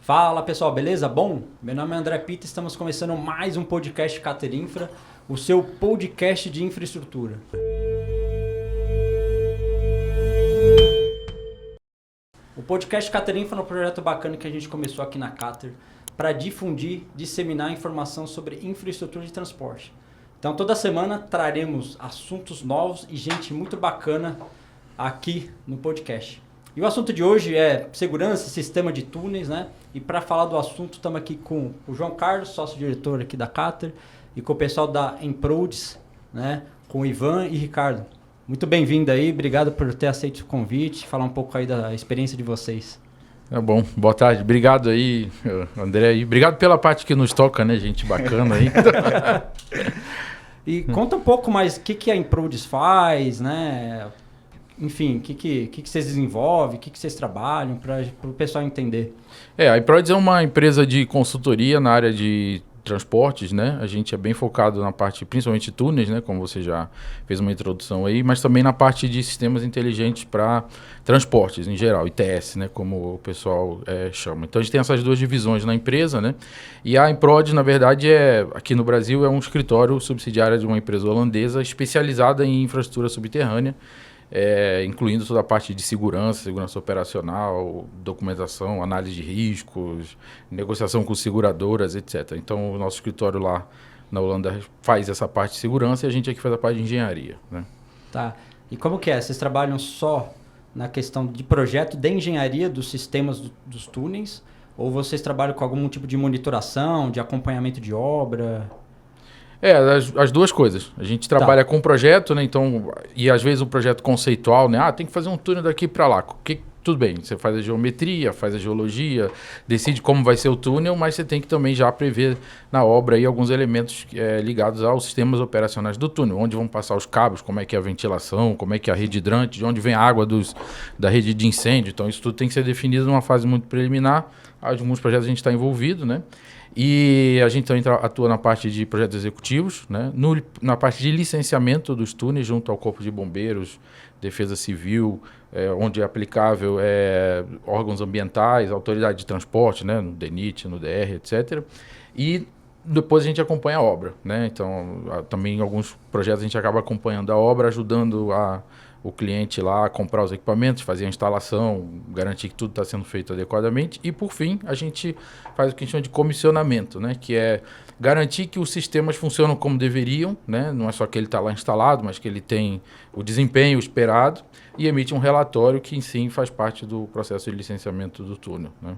Fala pessoal, beleza? Bom, meu nome é André Pita, estamos começando mais um podcast Cater Infra, o seu podcast de infraestrutura. O podcast Cater Infra é um projeto bacana que a gente começou aqui na Cater para difundir, disseminar informação sobre infraestrutura de transporte. Então toda semana traremos assuntos novos e gente muito bacana aqui no podcast. E o assunto de hoje é segurança, sistema de túneis, né? E para falar do assunto, estamos aqui com o João Carlos, sócio-diretor aqui da Cater, e com o pessoal da Emprodes, né? Com o Ivan e Ricardo. Muito bem-vindo aí, obrigado por ter aceito o convite, falar um pouco aí da experiência de vocês. É bom, boa tarde, obrigado aí, André, e obrigado pela parte que nos toca, né? Gente bacana aí. E conta um pouco mais o que a Emprodes faz, né? Enfim, o que vocês desenvolvem, o que vocês trabalham, para o pessoal entender. A Emprodes é uma empresa de consultoria na área de transportes, né? A gente é bem focado na parte, principalmente túneis, né? Como você já fez uma introdução aí, mas também na parte de sistemas inteligentes para transportes em geral, ITS, né? Como o pessoal chama. Então a gente tem essas duas divisões na empresa, né? E a Emprodes, na verdade, aqui no Brasil, é um escritório subsidiário de uma empresa holandesa especializada em infraestrutura subterrânea, incluindo toda a parte de segurança operacional, documentação, análise de riscos, negociação com seguradoras, etc. Então, o nosso escritório lá na Holanda faz essa parte de segurança e a gente aqui faz a parte de engenharia, né? Tá. E como que é? Vocês trabalham só na questão de projeto de engenharia dos sistemas dos túneis? Ou vocês trabalham com algum tipo de monitoração, de acompanhamento de obra? As duas coisas. A gente trabalha com projeto, né? Então, e às vezes um projeto conceitual, né? Tem que fazer um túnel daqui para lá. Tudo bem, você faz a geometria, faz a geologia, decide como vai ser o túnel, mas você tem que também já prever na obra aí alguns elementos ligados aos sistemas operacionais do túnel, onde vão passar os cabos, como é que é a ventilação, como é que é a rede hidrante, de onde vem a água da rede de incêndio. Então, isso tudo tem que ser definido numa fase muito preliminar. Alguns projetos a gente está envolvido, né? E a gente também atua na parte de projetos executivos, né? Na parte de licenciamento dos túneis junto ao Corpo de Bombeiros, Defesa Civil, onde é aplicável órgãos ambientais, autoridade de transporte, né? No DENIT, no DR, etc. E depois a gente acompanha a obra, né? Então, também em alguns projetos a gente acaba acompanhando a obra, ajudando o cliente lá a comprar os equipamentos, fazer a instalação, garantir que tudo está sendo feito adequadamente. E, por fim, a gente faz o que a gente chama de comissionamento, né? Que é garantir que os sistemas funcionam como deveriam, né? Não é só que ele está lá instalado, mas que ele tem o desempenho esperado e emite um relatório que, sim, faz parte do processo de licenciamento do túnel, né?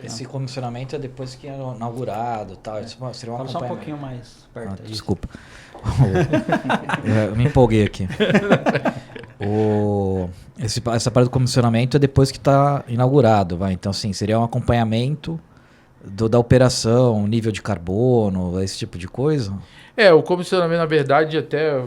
Esse comissionamento é depois que é inaugurado e tal. Seria Fala só um pouquinho mais perto. Desculpa. Eu me empolguei aqui. Essa parte do comissionamento é depois que está inaugurado, vai. Então, assim, seria um acompanhamento da operação, nível de carbono, esse tipo de coisa? O comissionamento, na verdade, até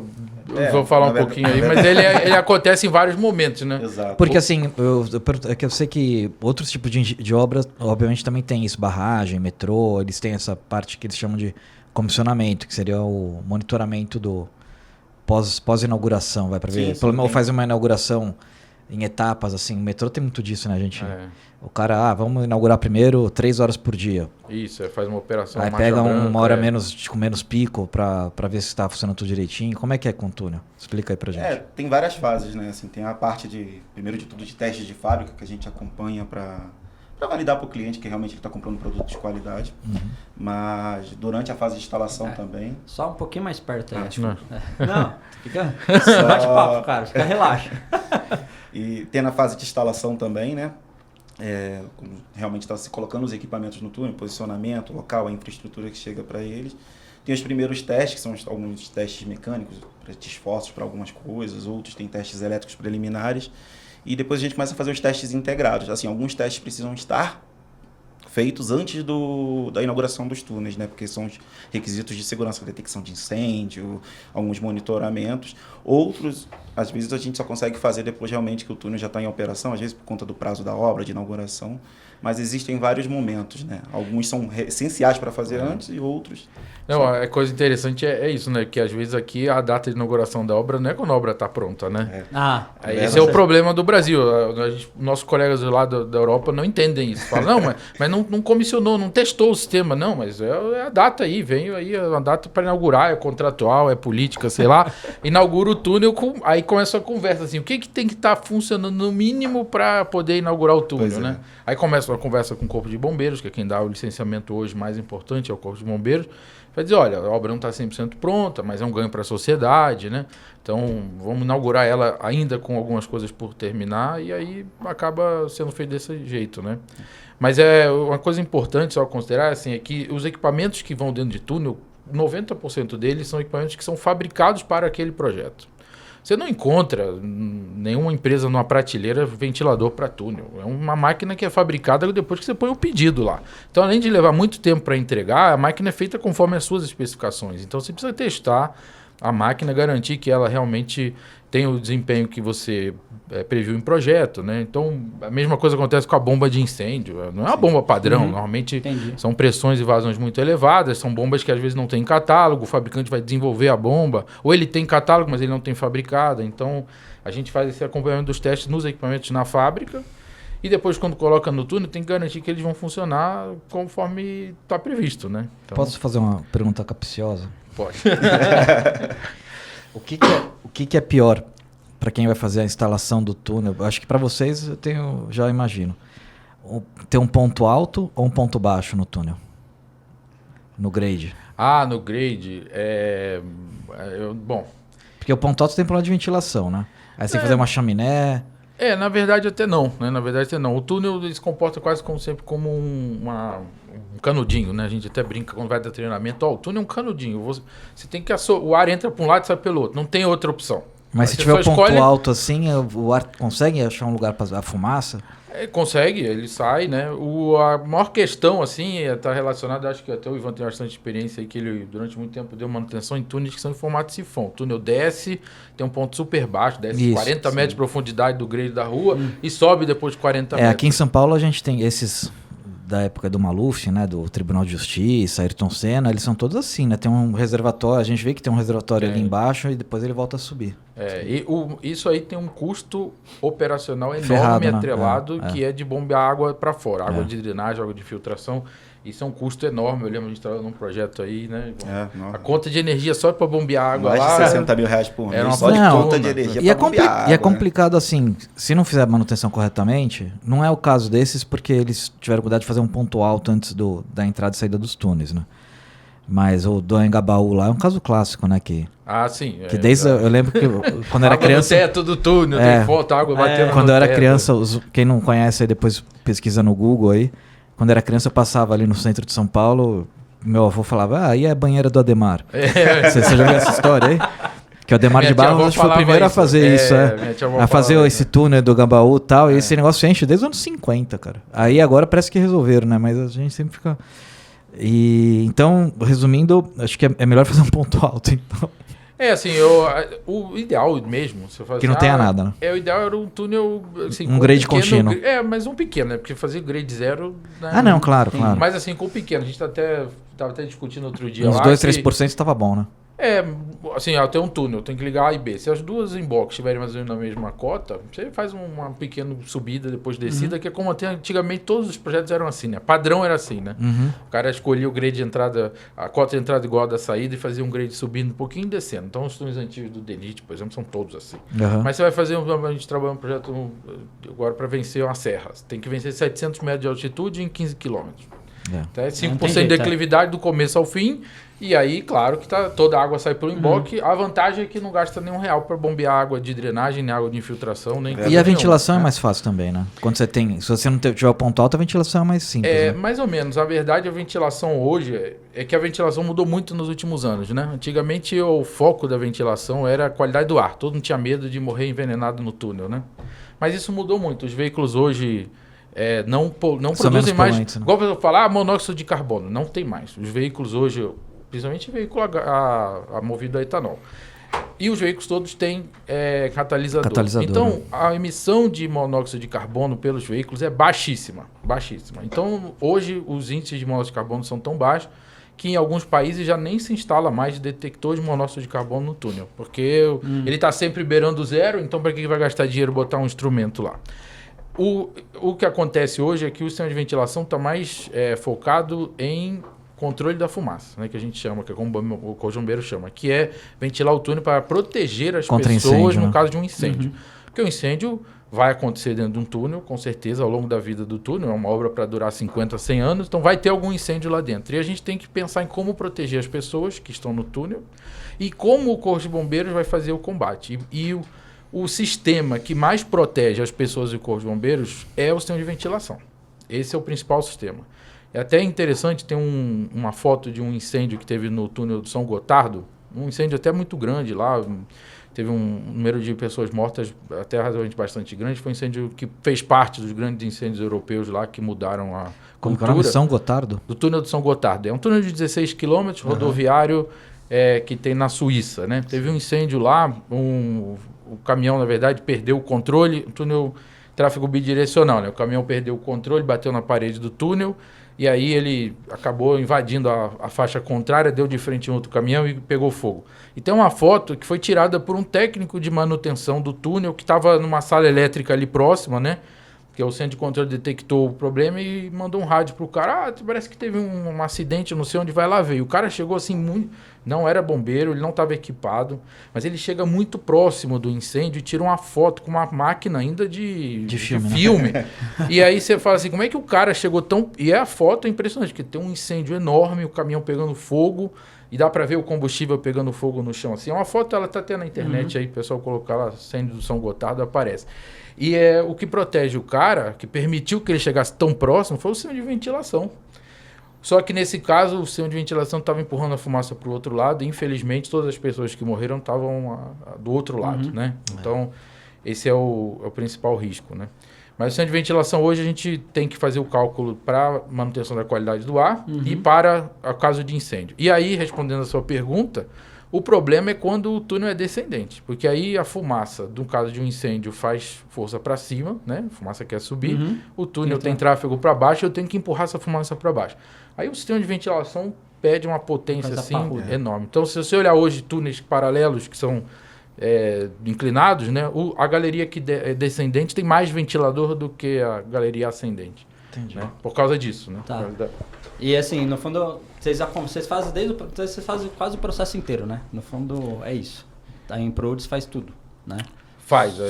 vou falar um pouquinho aí, mas ele acontece em vários momentos, né? Exato. Porque, assim, eu sei que outros tipos de obras, obviamente, também tem isso, barragem, metrô, eles têm essa parte que eles chamam de comissionamento, que seria o monitoramento do pós-inauguração, vai para ver. Pelo menos faz uma inauguração em etapas, assim. O metrô tem muito disso, né, gente? O cara, vamos inaugurar primeiro 3 horas por dia. Isso, faz uma operação. Aí pega uma hora menos, com menos pico para ver se está funcionando tudo direitinho. Como é que é com o túnel? Explica aí pra gente. Tem várias fases, né? Assim, tem a parte primeiro de tudo, de testes de fábrica, que a gente acompanha para validar para o cliente que realmente ele está comprando produto de qualidade. Mas durante a fase de instalação também. Só um pouquinho mais perto aí. Não, fica bate-papo, cara, fica relaxa. E tem na fase de instalação também, né? Realmente está se colocando os equipamentos no túnel, posicionamento, local, a infraestrutura que chega para eles. Tem os primeiros testes, que são alguns testes mecânicos, de esforços para algumas coisas, outros tem testes elétricos preliminares. E depois a gente começa a fazer os testes integrados. Assim, alguns testes precisam estar feitos antes da inauguração dos túneis, né? Porque são os requisitos de segurança, detecção de incêndio, alguns monitoramentos. Outros, às vezes, a gente só consegue fazer depois realmente que o túnel já está em operação, às vezes por conta do prazo da obra, de inauguração. mas existem vários momentos, né? Alguns são essenciais para fazer antes e outros... Não, a coisa interessante é isso, né? Que às vezes aqui a data de inauguração da obra não é quando a obra está pronta, né? Esse é o problema do Brasil. Nossos colegas lá da Europa não entendem isso. Falam, não, mas não comissionou, não testou o sistema. Não, mas é a data aí, veio aí a data para inaugurar, é contratual, é política, sei lá. Inaugura o túnel, aí começa a conversa assim, o que tem que estar funcionando no mínimo para poder inaugurar o túnel, né? Aí começa uma conversa com o Corpo de Bombeiros, que é quem dá o licenciamento hoje mais importante, é o Corpo de Bombeiros. Vai dizer, olha, a obra não está 100% pronta, mas é um ganho para a sociedade, né? Então, vamos inaugurar ela ainda com algumas coisas por terminar e aí acaba sendo feito desse jeito, né? Mas é uma coisa importante só considerar, assim, é que os equipamentos que vão dentro de túnel, 90% deles são equipamentos que são fabricados para aquele projeto. Você não encontra nenhuma empresa numa prateleira ventilador para túnel. É uma máquina que é fabricada depois que você põe o pedido lá. Então, além de levar muito tempo para entregar, a máquina é feita conforme as suas especificações. Então, você precisa testar a máquina, garantir que ela realmente tem o desempenho que você previu em projeto, né? Então, a mesma coisa acontece com a bomba de incêndio. Não é uma bomba padrão. Normalmente são pressões e vazões muito elevadas, são bombas que às vezes não tem catálogo, o fabricante vai desenvolver a bomba, ou ele tem catálogo, mas ele não tem fabricada. Então, a gente faz esse acompanhamento dos testes nos equipamentos na fábrica e depois, quando coloca no túnel, tem que garantir que eles vão funcionar conforme está previsto, né? Então, posso fazer uma pergunta capciosa? Pode. O que é pior para quem vai fazer a instalação do túnel? Acho que para vocês já imagino. Ter um ponto alto ou um ponto baixo no túnel? No grade? No grade, bom... Porque o ponto alto tem problema de ventilação, né? Aí você tem que fazer uma chaminé... na verdade até não, né? Na verdade até não. O túnel ele se comporta quase como um canudinho, né? A gente até brinca quando vai dar treinamento. O túnel é um canudinho. Você tem que o ar entra para um lado e sai pelo outro. Não tem outra opção. Mas se tiver o ponto alto assim, o ar consegue achar um lugar para a fumaça? Consegue, ele sai, né? A maior questão, assim, está relacionada, acho que até o Ivan tem bastante experiência aí, que ele durante muito tempo deu manutenção em túneis que são em formato sifão. O túnel desce, tem um ponto super baixo, desce 40 metros de profundidade do grade da rua e sobe depois de 40 metros. Aqui em São Paulo a gente tem esses da época do Maluf, né, do Tribunal de Justiça, Ayrton Senna, eles são todos assim, né? Tem um reservatório, a gente vê que tem um reservatório ali embaixo e depois ele volta a subir. Isso aí tem um custo operacional enorme, ferrado, atrelado, que é de bombear água para fora, água de drenagem, água de filtração. Isso é um custo enorme. Eu lembro de trabalhar num projeto aí, né? A conta de energia só para bombear água mais lá... Mais de 60 mil reais por mês, só de conta de energia para bombear água. E é complicado assim, se não fizer a manutenção corretamente, não é o caso desses porque eles tiveram cuidado de fazer um ponto alto antes da entrada e saída dos túneis, né? Mas o do Engabaú lá é um caso clássico, né? Sim. Que desde eu lembro que quando era criança... no teto do túnel, tem foto, água batendo quando no eu era teto. criança, quem não conhece aí depois pesquisa no Google aí, quando era criança eu passava ali no centro de São Paulo, meu avô falava, aí é a banheira do Ademar. Você já viu essa história aí? Que o Ademar de Barros foi o primeiro a fazer isso, a fazer esse túnel do Gambaú e tal, e esse negócio enche desde os anos 50, cara. Aí agora parece que resolveram, né? Mas a gente sempre fica... Então, resumindo, acho que é melhor fazer um ponto alto, então. Assim, o ideal mesmo... Se eu fazer, que não tenha nada, né? O ideal era um túnel... Assim, um grade contínuo. Mas um pequeno, né? Porque fazer grade zero... Né? Não, claro. Mas assim, com pequeno. A gente estava até discutindo outro dia uns lá... Uns 2-3% estava bom, né? Assim, tem um túnel, tem que ligar A e B. Se as duas inbox estiverem mais ou menos na mesma cota, você faz uma pequena subida, depois descida, que é como até antigamente todos os projetos eram assim, né? Padrão era assim, né? O cara escolhia o grade de entrada, a cota de entrada igual a da saída e fazia um grade subindo um pouquinho e descendo. Então, os túneis antigos do Delite, por exemplo, são todos assim. Mas você vai fazer, a gente trabalha um projeto agora para vencer uma serra. Você tem que vencer 700 metros de altitude em 15 quilômetros. Então, 5% de declividade do começo ao fim. E aí, claro que toda a água sai pelo emboque. A vantagem é que não gasta nenhum real para bombear água de drenagem, nem água de infiltração. Nem e a ventilação é mais fácil também, né? Quando você se você não tiver o ponto alto, a ventilação é mais simples. Né? Mais ou menos. A verdade, a ventilação hoje é que a ventilação mudou muito nos últimos anos, né? Antigamente, o foco da ventilação era a qualidade do ar. Todo mundo tinha medo de morrer envenenado no túnel, né? Mas isso mudou muito. Os veículos hoje... não produzem mais... Né? Igual eu falar, monóxido de carbono. Não tem mais. Os veículos hoje... Principalmente veículo movido a etanol. E os veículos todos têm catalisador. Catalisador, Então, né? a emissão de monóxido de carbono pelos veículos é baixíssima. Baixíssima. Então, hoje, os índices de monóxido de carbono são tão baixos que em alguns países já nem se instala mais detector de monóxido de carbono no túnel. Porque ele está sempre beirando zero, então para que vai gastar dinheiro botar um instrumento lá? O que acontece hoje é que o sistema de ventilação está mais focado em controle da fumaça, né, que a gente chama, que é como o Corpo de Bombeiros chama, que é ventilar o túnel para proteger as Contra pessoas incêndio, no né? caso de um incêndio. Porque o incêndio vai acontecer dentro de um túnel, com certeza, ao longo da vida do túnel, é uma obra para durar 50, 100 anos, então vai ter algum incêndio lá dentro. E a gente tem que pensar em como proteger as pessoas que estão no túnel e como o Corpo de Bombeiros vai fazer o combate. E o sistema que mais protege as pessoas e o Corpo de Bombeiros é o sistema de ventilação. Esse é o principal sistema. É até interessante, tem uma foto de um incêndio que teve no túnel do São Gotardo, um incêndio até muito grande lá, teve um número de pessoas mortas até razoavelmente bastante grande, foi um incêndio que fez parte dos grandes incêndios europeus lá, que mudaram a Como que é o cultura. nome? São Gotardo? Do túnel do São Gotardo. É um túnel de 16 quilômetros, rodoviário, que tem na Suíça, né? Teve um incêndio lá, o caminhão, na verdade, perdeu o controle, o túnel, tráfego bidirecional, né? O caminhão perdeu o controle, bateu na parede do túnel, e aí ele acabou invadindo a faixa contrária, deu de frente em outro caminhão e pegou fogo. E tem uma foto que foi tirada por um técnico de manutenção do túnel que estava numa sala elétrica ali próxima, né? Que o centro de controle detectou o problema e mandou um rádio pro cara. Parece que teve um acidente, não sei onde, vai lá ver. E o cara chegou assim, não era bombeiro, ele não estava equipado, mas ele chega muito próximo do incêndio e tira uma foto com uma máquina ainda de filme. Né? E aí você fala assim, como é que o cara chegou tão... E a foto é impressionante, porque tem um incêndio enorme, o caminhão pegando fogo, e dá para ver o combustível pegando fogo no chão. Assim, é uma foto, ela tá até na internet aí, o pessoal colocar lá, incêndio do São Gotardo, aparece. E o que protege o cara, que permitiu que ele chegasse tão próximo, foi o sistema de ventilação. Só que nesse caso, o sistema de ventilação estava empurrando a fumaça para o outro lado e, infelizmente, todas as pessoas que morreram estavam do outro lado, né? Então, esse é o principal risco, né? Mas o sistema de ventilação, hoje, a gente tem que fazer o cálculo para manutenção da qualidade do ar e para o caso de incêndio. E aí, respondendo a sua pergunta... O problema é quando o túnel é descendente, porque aí a fumaça, no caso de um incêndio, faz força para cima, né? A fumaça quer subir, o túnel tem tráfego para baixo, eu tenho que empurrar essa fumaça para baixo. Aí o sistema de ventilação pede uma potência assim enorme. Então, se você olhar hoje túneis paralelos que são inclinados, né? A galeria que é descendente tem mais ventilador do que a galeria ascendente. Entendi. Né? Por causa disso, né? Tá. E assim, no fundo, vocês fazem quase o processo inteiro, né? No fundo, é isso. A Improdes faz tudo, né? Faz. A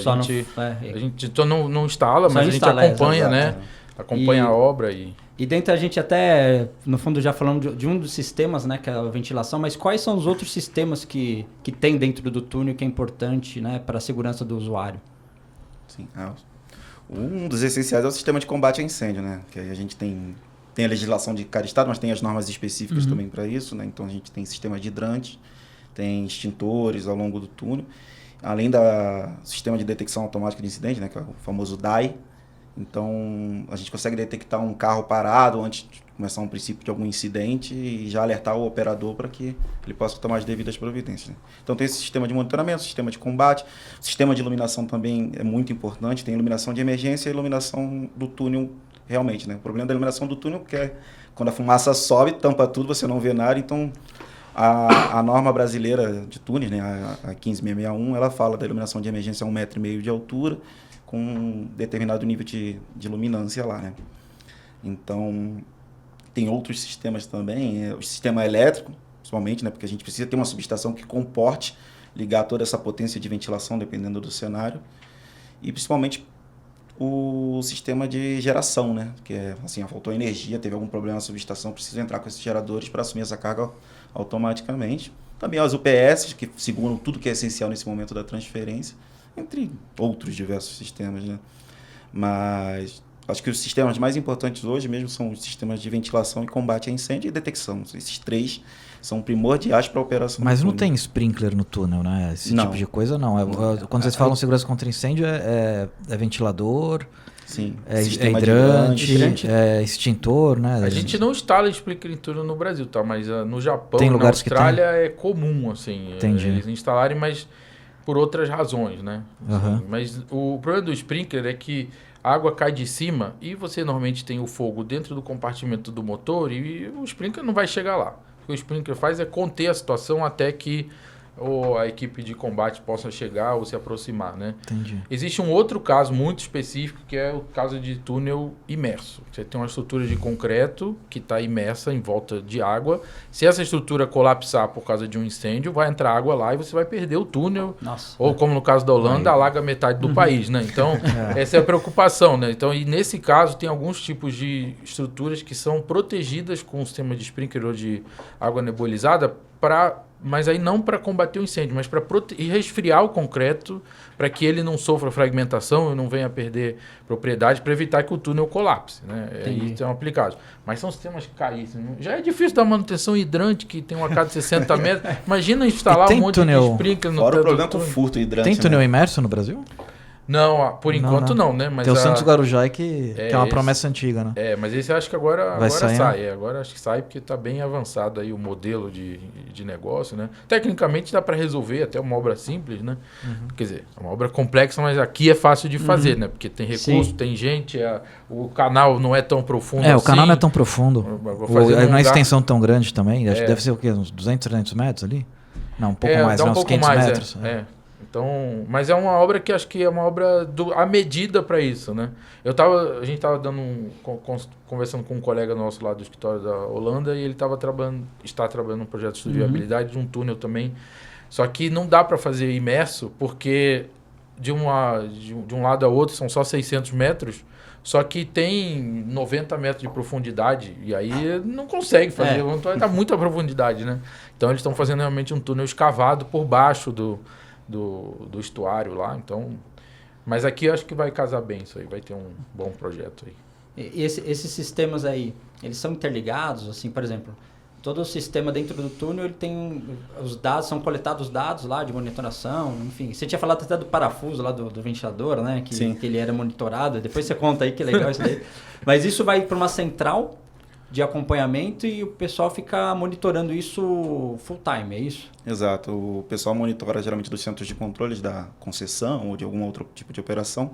gente não instala, mas a gente acompanha, né? Acompanha a obra e dentro a gente até, no fundo, já falando de um dos sistemas, né? Que é a ventilação, mas quais são os outros sistemas que tem dentro do túnel que é importante, né? Para a segurança do usuário? Sim. Um dos essenciais é o sistema de combate a incêndio, né? Que aí a gente tem a legislação de cada estado, mas tem as normas específicas também para isso, né? Então a gente tem sistema de hidrantes, tem extintores ao longo do túnel, além do sistema de detecção automática de incidente, né? Que é o famoso DAI. Então a gente consegue detectar um carro parado antes de começar um princípio de algum incidente e já alertar o operador para que ele possa tomar as devidas providências, né? Então tem esse sistema de monitoramento, sistema de combate, sistema de iluminação também é muito importante, tem iluminação de emergência e iluminação do túnel realmente, né? O problema da iluminação do túnel é quando a fumaça sobe, tampa tudo, você não vê nada, então a norma brasileira de túneis, né? A 15661, ela fala da iluminação de emergência a 1,5 metro de altura, com um determinado nível de luminância lá, né? Então, tem outros sistemas também, o sistema elétrico, principalmente, né? Porque a gente precisa ter uma subestação que comporte ligar toda essa potência de ventilação, dependendo do cenário, e principalmente o sistema de geração, né? Que é, assim, faltou energia, teve algum problema na subestação, precisa entrar com esses geradores para assumir essa carga automaticamente. Também as UPS, que seguram tudo que é essencial nesse momento da transferência, entre outros diversos sistemas, né? Mas Acho que os sistemas mais importantes hoje mesmo são os sistemas de ventilação e combate a incêndio e detecção. Esses 3 são primordiais para a operação. Mas não tem sprinkler no túnel, né? Esse Não. tipo de coisa não. Quando vocês falam segurança contra incêndio, é ventilador, Sim. é Sistema de hidrante, é extintor, né? A gente não instala sprinkler em túnel no Brasil, tá? Mas no Japão Tem e na lugares que Austrália é comum, assim, Entendi. eles instalarem, mas por outras razões, né? Aham. Mas o problema do sprinkler é que a água cai de cima e você normalmente tem o fogo dentro do compartimento do motor e o sprinkler não vai chegar lá. O que o sprinkler faz é conter a situação até que a equipe de combate possa chegar ou se aproximar, né? Entendi. Existe um outro caso muito específico que é o caso de túnel imerso. Você tem uma estrutura de concreto que está imersa em volta de água. Se essa estrutura colapsar por causa de um incêndio, vai entrar água lá e você vai perder o túnel. Nossa. Ou como no caso da Holanda, alaga metade do país, né? Então, essa é a preocupação, né? Então, e nesse caso, tem alguns tipos de estruturas que são protegidas com o sistema de sprinkler ou de água nebulizada mas aí não para combater o incêndio, mas para resfriar o concreto, para que ele não sofra fragmentação e não venha a perder propriedade, para evitar que o túnel colapse, né? Aí são aplicados. Mas são sistemas caríssimos. Já é difícil dar manutenção hidrante, que tem uma cada 60 metros. Imagina instalar um monte túnel, de sprinkler no Fora o teto do problema do túnel. furto hidrante. Tem túnel né? imerso no Brasil? Não, por enquanto não, né? Mas tem o Santos Guarujá que é uma esse- promessa antiga, né? mas esse eu acho que agora Vai sair, sai. né? Agora acho que sai porque está bem avançado aí o modelo de negócio, né? Tecnicamente dá para resolver até uma obra simples, né? Quer dizer, é uma obra complexa, mas aqui é fácil de fazer, né? Porque tem recurso, Sim. tem gente, o canal não é tão profundo O assim. canal não é tão profundo. Eu vou fazer num Não é lugar- extensão tão grande também. Acho que É. deve ser o quê? Uns 200, 300 metros ali? Não, um pouco mais, dá né? um Uns pouco 500 mais, metros. Então, mas é uma obra que acho que é uma obra à medida para isso, né? A gente estava conversando com um colega nosso lá do escritório da Holanda e ele está trabalhando num projeto de viabilidade de um túnel também. Só que não dá para fazer imerso porque de um lado a outro são só 600 metros, só que tem 90 metros de profundidade e aí não consegue fazer, então está muita profundidade, né? Então eles estão fazendo realmente um túnel escavado por baixo do estuário lá, então... Mas aqui eu acho que vai casar bem isso aí, vai ter um bom projeto aí. E esses sistemas aí, eles são interligados, assim, por exemplo, todo o sistema dentro do túnel, ele tem os dados, são coletados os dados lá de monitoração, enfim. Você tinha falado até do parafuso lá do ventilador, né? Sim. Que ele era monitorado, depois você conta aí que legal isso daí. Mas isso vai para uma central de acompanhamento e o pessoal fica monitorando isso full time, é isso? Exato. O pessoal monitora geralmente dos centros de controles da concessão ou de algum outro tipo de operação,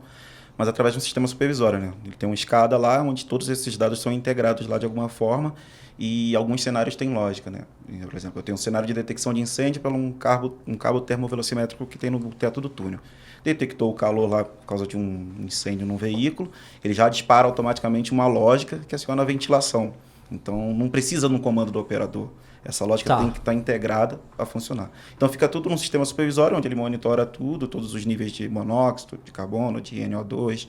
mas através de um sistema supervisório, né? Ele tem uma escada lá onde todos esses dados são integrados lá de alguma forma e alguns cenários têm lógica, né? Por exemplo, eu tenho um cenário de detecção de incêndio pelo um cabo termovelocimétrico que tem no teto do túnel. Detectou o calor lá por causa de um incêndio num veículo, ele já dispara automaticamente uma lógica que aciona a ventilação. Então, não precisa de um comando do operador. Essa lógica tem que estar integrada para funcionar. Então, fica tudo num sistema supervisório, onde ele monitora tudo, todos os níveis de monóxido, de carbono, de NO2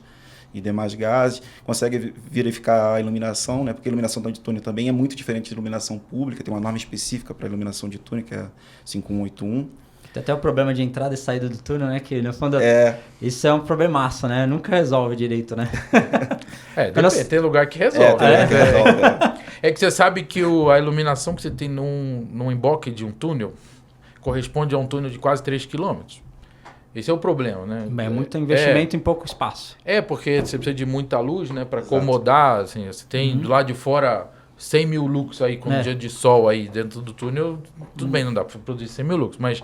e demais gases. Consegue verificar a iluminação, né? Porque a iluminação de túnel também é muito diferente de iluminação pública. Tem uma norma específica para iluminação de túnel, que é a 5181. Tem até o problema de entrada e saída do túnel, né? Que no fundo isso é um problemaço, né? Nunca resolve direito, né? Tem lugar que resolve. Tem lugar que resolve, É que você sabe que a iluminação que você tem num emboque de um túnel corresponde a um túnel de quase 3 km. Esse é o problema, né? É muito investimento em pouco espaço. Porque você precisa de muita luz, né? Para acomodar, assim, você tem do lado de fora 100 mil lux aí com um dia de sol aí dentro do túnel, tudo bem, não dá para produzir 100 mil lux, mas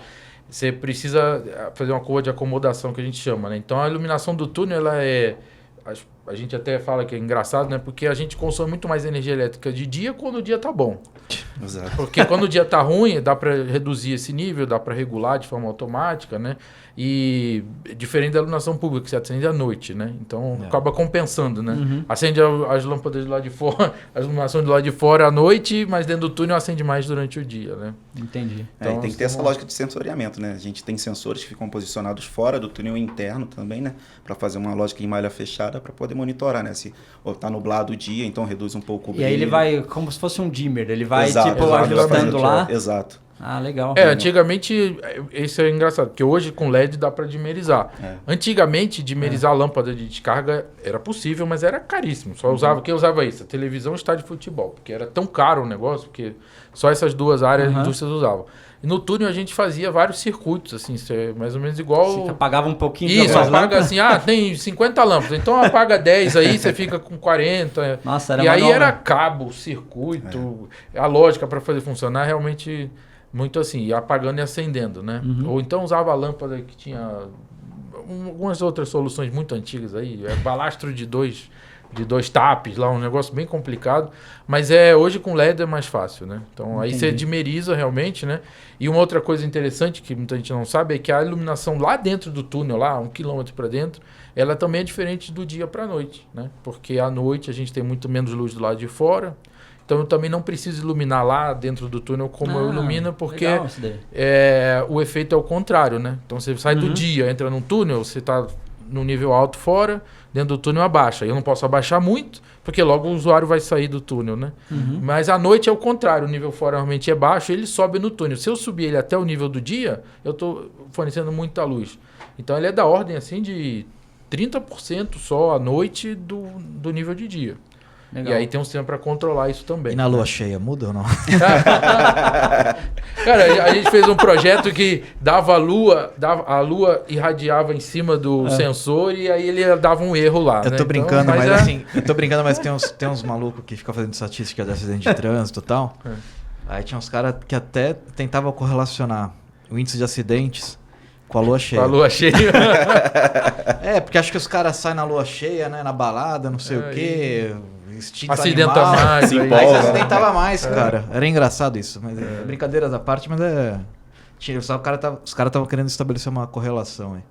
você precisa fazer uma curva de acomodação que a gente chama, né? Então a iluminação do túnel, ela a gente até fala que é engraçado, né? Porque a gente consome muito mais energia elétrica de dia quando o dia tá bom. Exato. Porque quando o dia tá ruim, dá para reduzir esse nível, dá para regular de forma automática, né? E diferente da iluminação pública, que você acende à noite, né? Então acaba compensando, né? Acende as lâmpadas do lado de fora, a iluminação do lado de fora à noite, mas dentro do túnel acende mais durante o dia, né? Entendi. E tem que ter essa lógica de sensoriamento, né? A gente tem sensores que ficam posicionados fora do túnel interno também, né? Para fazer uma lógica em malha fechada para poder monitorar, né? Se tá nublado o dia, então reduz um pouco o brilho. E aí ele vai, como se fosse um dimmer, ele vai Exato, ajustando vai lá. Exato. Ah, legal. Antigamente, isso é engraçado, porque hoje com LED dá para dimerizar. Antigamente, dimerizar a lâmpada de descarga era possível, mas era caríssimo. Só usava, quem usava isso? A televisão e o estádio de futebol, porque era tão caro o negócio, porque só essas duas áreas as indústrias usavam. E no túnel a gente fazia vários circuitos, assim, mais ou menos igual... Você apagava um pouquinho. Isso, apaga assim, tem 50 lâmpadas, então apaga 10 aí, você fica com 40. Nossa, era E aí manual, era né? cabo, circuito, a lógica para fazer funcionar realmente muito assim, ia apagando e acendendo, né? Ou então usava a lâmpada que tinha algumas outras soluções muito antigas aí, balastro de dois tapes lá, um negócio bem complicado, mas hoje com LED é mais fácil, né? Então aí você dimeriza realmente, né? E uma outra coisa interessante que muita gente não sabe é que a iluminação lá dentro do túnel, lá 1 quilômetro para dentro, ela também é diferente do dia para a noite, né? Porque à noite a gente tem muito menos luz do lado de fora, então eu também não preciso iluminar lá dentro do túnel como eu ilumino, porque o efeito é o contrário, né? Então você sai do dia, entra num túnel, você está no nível alto fora, dentro do túnel abaixa. Eu não posso abaixar muito, porque logo o usuário vai sair do túnel, né? Mas à noite é o contrário, o nível fora realmente é baixo, ele sobe no túnel. Se eu subir ele até o nível do dia, eu estou fornecendo muita luz. Então ele é da ordem assim de 30% só à noite do nível de dia. Legal. E aí tem um sistema para controlar isso também. E na lua cheia, muda ou não? Cara, a gente fez um projeto que a lua irradiava em cima do sensor e aí ele dava um erro lá. Eu tô brincando, mas tem uns malucos que ficam fazendo estatística de acidente de trânsito e tal. Aí tinha uns caras que até tentavam correlacionar o índice de acidentes com a lua cheia. Com a lua cheia. Porque acho que os caras saem na lua cheia, né? Na balada, não sei o quê. Acidenta animal, mais. Aí se acidentava mais, cara. Era engraçado isso. Mas brincadeiras à parte, mas os caras estavam querendo estabelecer uma correlação aí.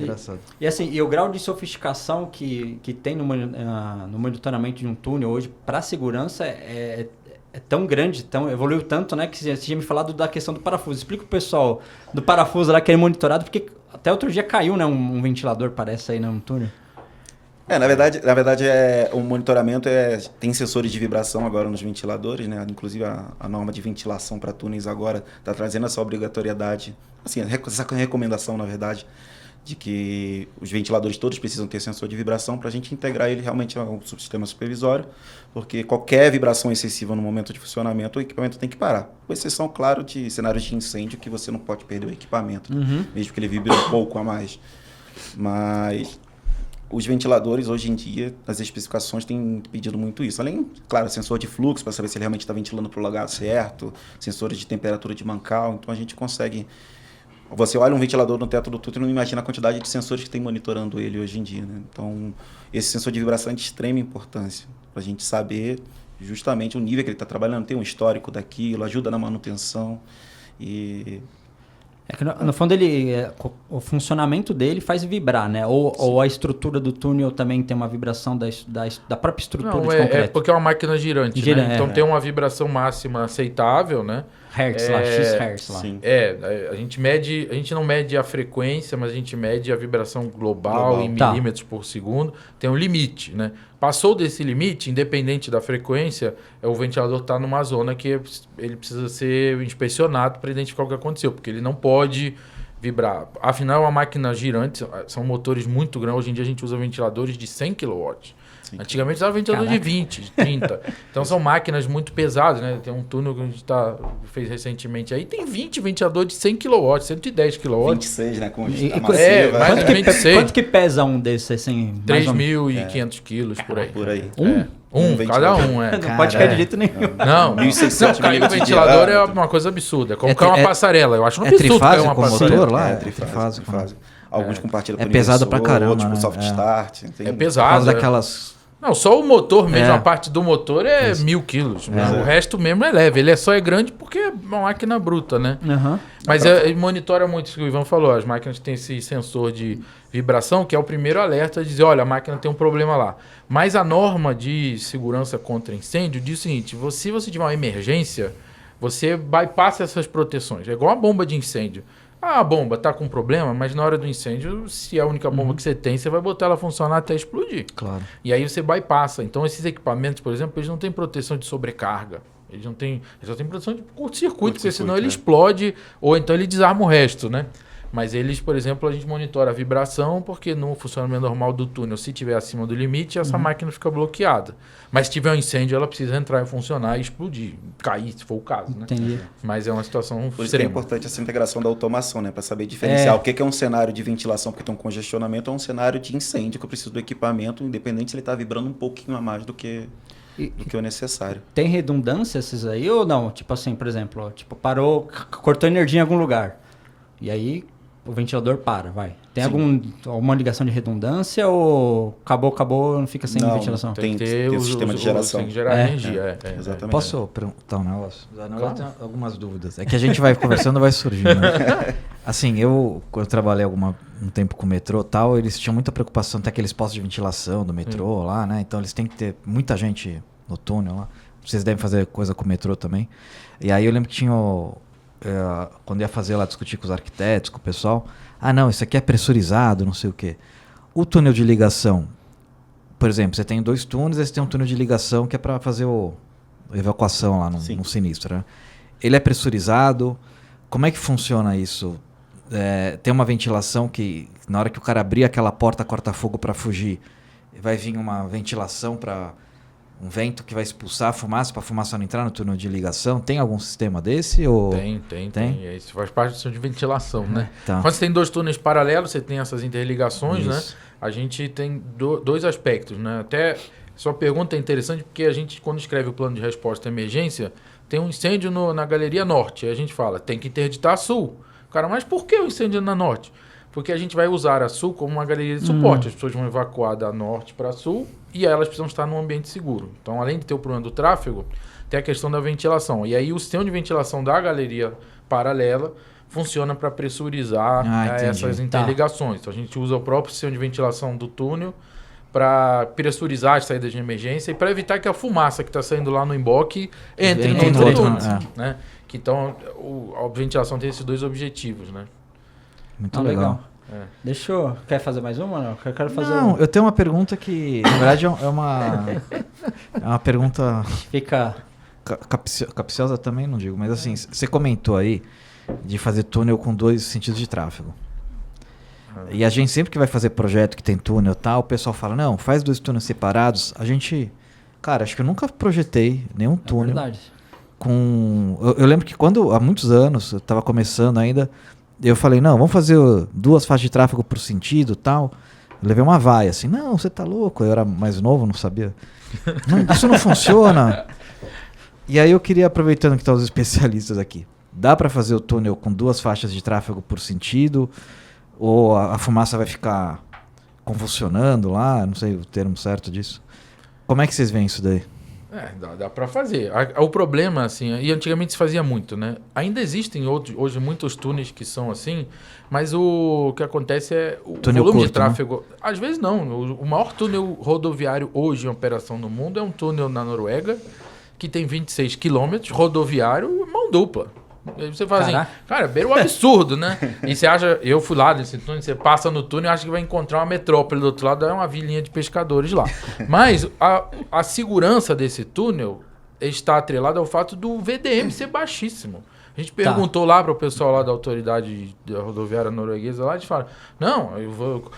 Engraçado. E assim, e o grau de sofisticação que tem no monitoramento de um túnel hoje para segurança é tão grande, evoluiu tanto, né? Que você tinha me falado da questão do parafuso. Explica pro pessoal do parafuso lá que é monitorado, porque até outro dia caiu, né? Um ventilador, parece, aí no túnel. Na verdade o monitoramento tem sensores de vibração agora nos ventiladores, né? Inclusive a norma de ventilação para túneis agora está trazendo essa obrigatoriedade, assim, essa recomendação, na verdade, de que os ventiladores todos precisam ter sensor de vibração para a gente integrar ele realmente ao subsistema supervisório, porque qualquer vibração excessiva no momento de funcionamento, o equipamento tem que parar. Com exceção, claro, de cenários de incêndio que você não pode perder o equipamento, mesmo que ele vibre um pouco a mais. Mas os ventiladores, hoje em dia, as especificações têm pedido muito isso. Além, claro, sensor de fluxo, para saber se ele realmente está ventilando para o lugar certo, sensores de temperatura de mancal. Então, a gente consegue... Você olha um ventilador no teto do túnel e não imagina a quantidade de sensores que tem monitorando ele hoje em dia, né? Então, esse sensor de vibração é de extrema importância, para a gente saber justamente o nível que ele está trabalhando, tem um histórico daquilo, ajuda na manutenção e... É que no fundo o funcionamento dele faz vibrar, né? Ou a estrutura do túnel também tem uma vibração da própria estrutura de concreto. É porque é uma máquina girante, né? Então tem uma vibração máxima aceitável, né? Hertz lá, X-Hertz lá. Sim. A gente não mede a frequência, mas a gente mede a vibração global em milímetros por segundo. Tem um limite, né? Passou desse limite, independente da frequência, o ventilador está numa zona que ele precisa ser inspecionado para identificar o que aconteceu, porque ele não pode vibrar. Afinal, é uma máquina girante, são motores muito grandes. Hoje em dia a gente usa ventiladores de 100 kW. Antigamente usava ventilador de 20, de 30. Então são máquinas muito pesadas, né? Tem um túnel que a gente fez recentemente aí, tem 20 ventiladores de 100 kW, 110 kW. 26, né? Com mais de 26. Quanto que pesa um desses, assim? 3.500 quilos por aí. Por aí. Cada um, Não pode cair de jeito nenhum. Não, 1.600 cair o ventilador é uma coisa absurda. É como cair uma passarela. Eu acho um absurdo cair uma passarela. Motor lá? Trifásico. Alguns compartilham por pesado pra caramba, tipo né? soft start. É pesado. Daquelas... Não, só o motor mesmo, a parte do motor é 1.000 quilos. O resto mesmo é leve. Ele só é grande porque é uma máquina bruta, né? Mas ele monitora muito isso que o Ivan falou. As máquinas têm esse sensor de vibração, que é o primeiro alerta de dizer, olha, a máquina tem um problema lá. Mas a norma de segurança contra incêndio diz o seguinte, se você tiver uma emergência, você bypassa essas proteções. É igual a bomba de incêndio. A bomba está com problema, mas na hora do incêndio, se é a única bomba que você tem, você vai botar ela funcionar até explodir. Claro. E aí você bypassa. Então, esses equipamentos, por exemplo, eles não têm proteção de sobrecarga. Ele só tem produção de curto-circuito, porque senão ele explode ou então ele desarma o resto, né? Mas eles, por exemplo, a gente monitora a vibração, porque no funcionamento normal do túnel, se tiver acima do limite, essa máquina fica bloqueada. Mas se tiver um incêndio, ela precisa entrar e funcionar e explodir, cair, se for o caso, né? Entendi. Mas é uma situação Por isso que é extrema. importante essa integração da automação, né? Para saber diferenciar o que é um cenário de ventilação porque tem um congestionamento ou um cenário de incêndio que eu preciso do equipamento, independente se ele está vibrando um pouquinho a mais do que o necessário. Tem redundância esses aí ou não? Tipo assim, por exemplo, ó, tipo, parou, cortou energia em algum lugar. E aí o ventilador para, vai. Tem alguma ligação de redundância ou acabou, não fica sem ventilação? Tem que ter o sistema de geração. Tem que gerar energia, Exatamente. Posso perguntar um negócio? Eu tenho algumas dúvidas. É que a gente vai conversando, vai surgindo. Né? Assim, eu trabalhei um tempo com o metrô e tal, eles tinham muita preocupação, tem aqueles postos de ventilação do metrô lá, né? Então eles têm que ter muita gente no túnel lá. Vocês devem fazer coisa com o metrô também. E aí eu lembro que tinha... quando ia fazer lá, discutir com os arquitetos, com o pessoal, não, isso aqui é pressurizado, não sei o quê. O túnel de ligação, por exemplo, você tem 2 túneis, aí você tem um túnel de ligação que é para fazer a evacuação lá no sinistro, né? Ele é pressurizado, como é que funciona isso? Tem uma ventilação que, na hora que o cara abrir aquela porta corta-fogo para fugir, vai vir uma ventilação para... um vento que vai expulsar a fumaça para a fumaça não entrar no túnel de ligação? Tem algum sistema desse? Ou... Tem. Isso faz parte do sistema de ventilação, né? Tá. Quando você tem 2 túneis paralelos, você tem essas interligações, né? A gente tem 2 aspectos, né? Até sua pergunta é interessante porque a gente, quando escreve o plano de resposta à emergência, tem um incêndio na Galeria Norte. Aí a gente fala, tem que interditar a Sul. Cara, mas por que o incêndio na Norte? Porque a gente vai usar a Sul como uma galeria de suporte. As pessoas vão evacuar da Norte para Sul e elas precisam estar num ambiente seguro. Então, além de ter o problema do tráfego, tem a questão da ventilação. E aí o sistema de ventilação da galeria paralela funciona para pressurizar essas interligações. Então, a gente usa o próprio sistema de ventilação do túnel para pressurizar as saídas de emergência e para evitar que a fumaça que está saindo lá no emboque entre no outro túnel. Né? Então, a ventilação tem esses 2 objetivos, né? Muito legal. Quer fazer mais uma? Não, eu quero fazer eu tenho uma pergunta que, na verdade, é uma pergunta... Fica... capciosa também, não digo, mas assim, você comentou aí de fazer túnel com 2 sentidos de tráfego. E a gente sempre que vai fazer projeto que tem túnel e tal, o pessoal fala, não, faz 2 túneis separados. A gente... Cara, acho que eu nunca projetei nenhum túnel. É verdade. Eu lembro que há muitos anos, eu estava começando ainda... Eu falei, não, vamos fazer 2 faixas de tráfego por sentido e tal. Eu levei uma vaia, assim, não, você tá louco. Eu era mais novo, não sabia. Isso não funciona. E aí eu queria, aproveitando que estão os especialistas aqui, dá para fazer o túnel com 2 faixas de tráfego por sentido? Ou a fumaça vai ficar convulsionando lá? Não sei o termo certo disso. Como é que vocês veem isso daí? Dá para fazer. O problema, assim, e antigamente se fazia muito, né? Ainda existem hoje muitos túneis que são assim, mas o que acontece é o túnel volume curto, de tráfego. Né? Às vezes não. O maior túnel rodoviário hoje em operação no mundo é um túnel na Noruega, que tem 26 quilômetros, rodoviário, mão dupla. Aí você fala assim, cara, beira o absurdo, né? E você acha, eu fui lá nesse túnel, você passa no túnel e acha que vai encontrar uma metrópole do outro lado, é uma vilinha de pescadores lá. Mas a segurança desse túnel está atrelada ao fato do VDM ser baixíssimo. A gente perguntou lá para o pessoal lá da autoridade da rodoviária norueguesa lá, eles falaram, não,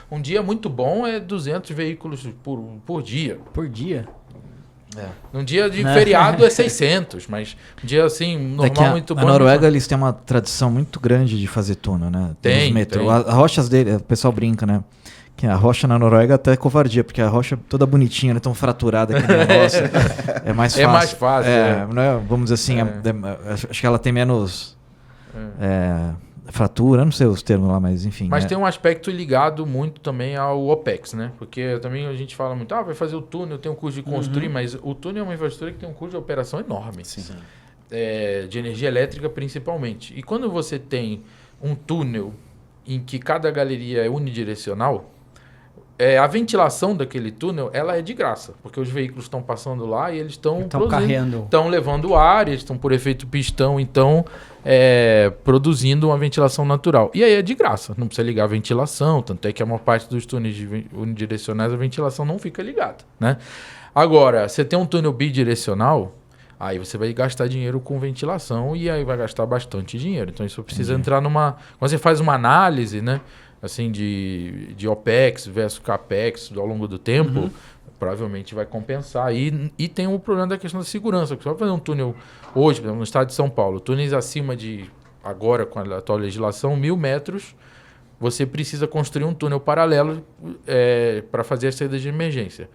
um dia muito bom é 200 veículos por dia. Por dia? Num dia de feriado é 600, mas um dia assim, normal, muito bom. Na Noruega eles têm uma tradição muito grande de fazer túnel, né? Tem. As rochas dele, o pessoal brinca, né? Que a rocha na Noruega até é covardia, porque a rocha é toda bonitinha, não é tão fraturada que o negócio. É mais fácil. É mais fácil. Não é, vamos dizer assim, acho que ela tem menos fratura, não sei os termos lá, mas enfim. Mas tem um aspecto ligado muito também ao OPEX, né? Porque também a gente fala muito, vai fazer o túnel, tem um custo de construir, mas o túnel é uma infraestrutura que tem um custo de operação enorme. Sim. De energia elétrica principalmente. E quando você tem um túnel em que cada galeria é unidirecional, a ventilação daquele túnel ela é de graça, porque os veículos estão passando lá e eles estão carregando, estão levando ar, eles estão por efeito pistão, então produzindo uma ventilação natural. E aí é de graça, não precisa ligar a ventilação, tanto é que a maior parte dos túneis unidirecionais a ventilação não fica ligada, né? Agora, você tem um túnel bidirecional, Aí você vai gastar dinheiro com ventilação e aí vai gastar bastante dinheiro. Então isso precisa entrar numa... Quando você faz uma análise, né? Assim, de OPEX versus CAPEX ao longo do tempo, provavelmente vai compensar. E tem o problema da questão da segurança. Porque você vai fazer um túnel hoje, por exemplo, no estado de São Paulo, túneis acima de, agora com a atual legislação, 1.000 metros, você precisa construir um túnel paralelo para fazer as saídas de emergência.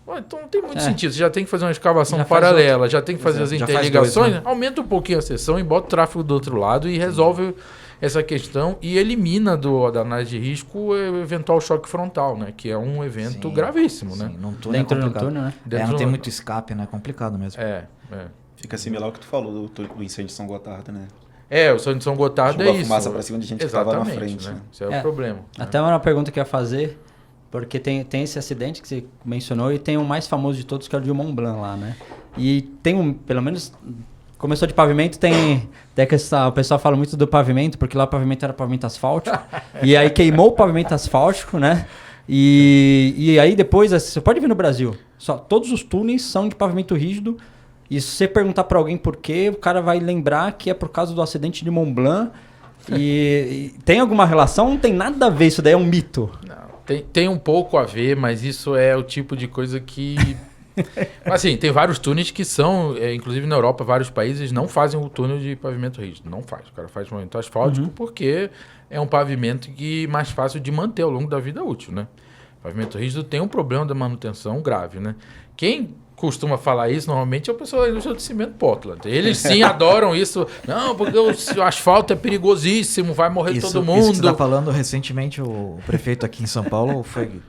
Bom, então não tem muito sentido. Você já tem que fazer uma escavação paralela, já tem que fazer as interligações, aumenta um pouquinho a seção e bota o tráfego do outro lado e resolve essa questão e elimina da análise de risco o eventual choque frontal, né? Que é um evento gravíssimo, né? Num túnel Dentro do túnel, né? Não tem muito escape, né? É complicado mesmo. Fica similar ao que tu falou do incêndio de São Gotardo, né? O sonho de São Gotardo é isso. Fumaça pra cima de gente que estava na frente, né? Esse é o problema. Até uma pergunta que eu ia fazer, porque tem esse acidente que você mencionou e tem o mais famoso de todos, que é o de Mont Blanc lá, né? E tem pelo menos, começou de pavimento, tem que o pessoal fala muito do pavimento, porque lá o pavimento era pavimento asfáltico, e aí queimou o pavimento asfáltico, né? E aí depois, você pode ver no Brasil, todos os túneis são de pavimento rígido. E se você perguntar para alguém por quê, o cara vai lembrar que é por causa do acidente de Mont Blanc. E tem alguma relação? Não tem nada a ver, isso daí é um mito. Não, tem um pouco a ver, mas isso é o tipo de coisa que... Assim, tem vários túneis que são, inclusive na Europa, vários países não fazem o túnel de pavimento rígido. Não faz. O cara faz pavimento asfáltico porque é um pavimento mais fácil de manter ao longo da vida útil, né? O pavimento rígido tem um problema da manutenção grave, né? Quem costuma falar isso normalmente é o pessoal da indústria do cimento Portland. Eles sim adoram isso. Não, porque o asfalto é perigosíssimo, vai morrer todo mundo. Isso que você tá falando, recentemente o prefeito aqui em São Paulo foi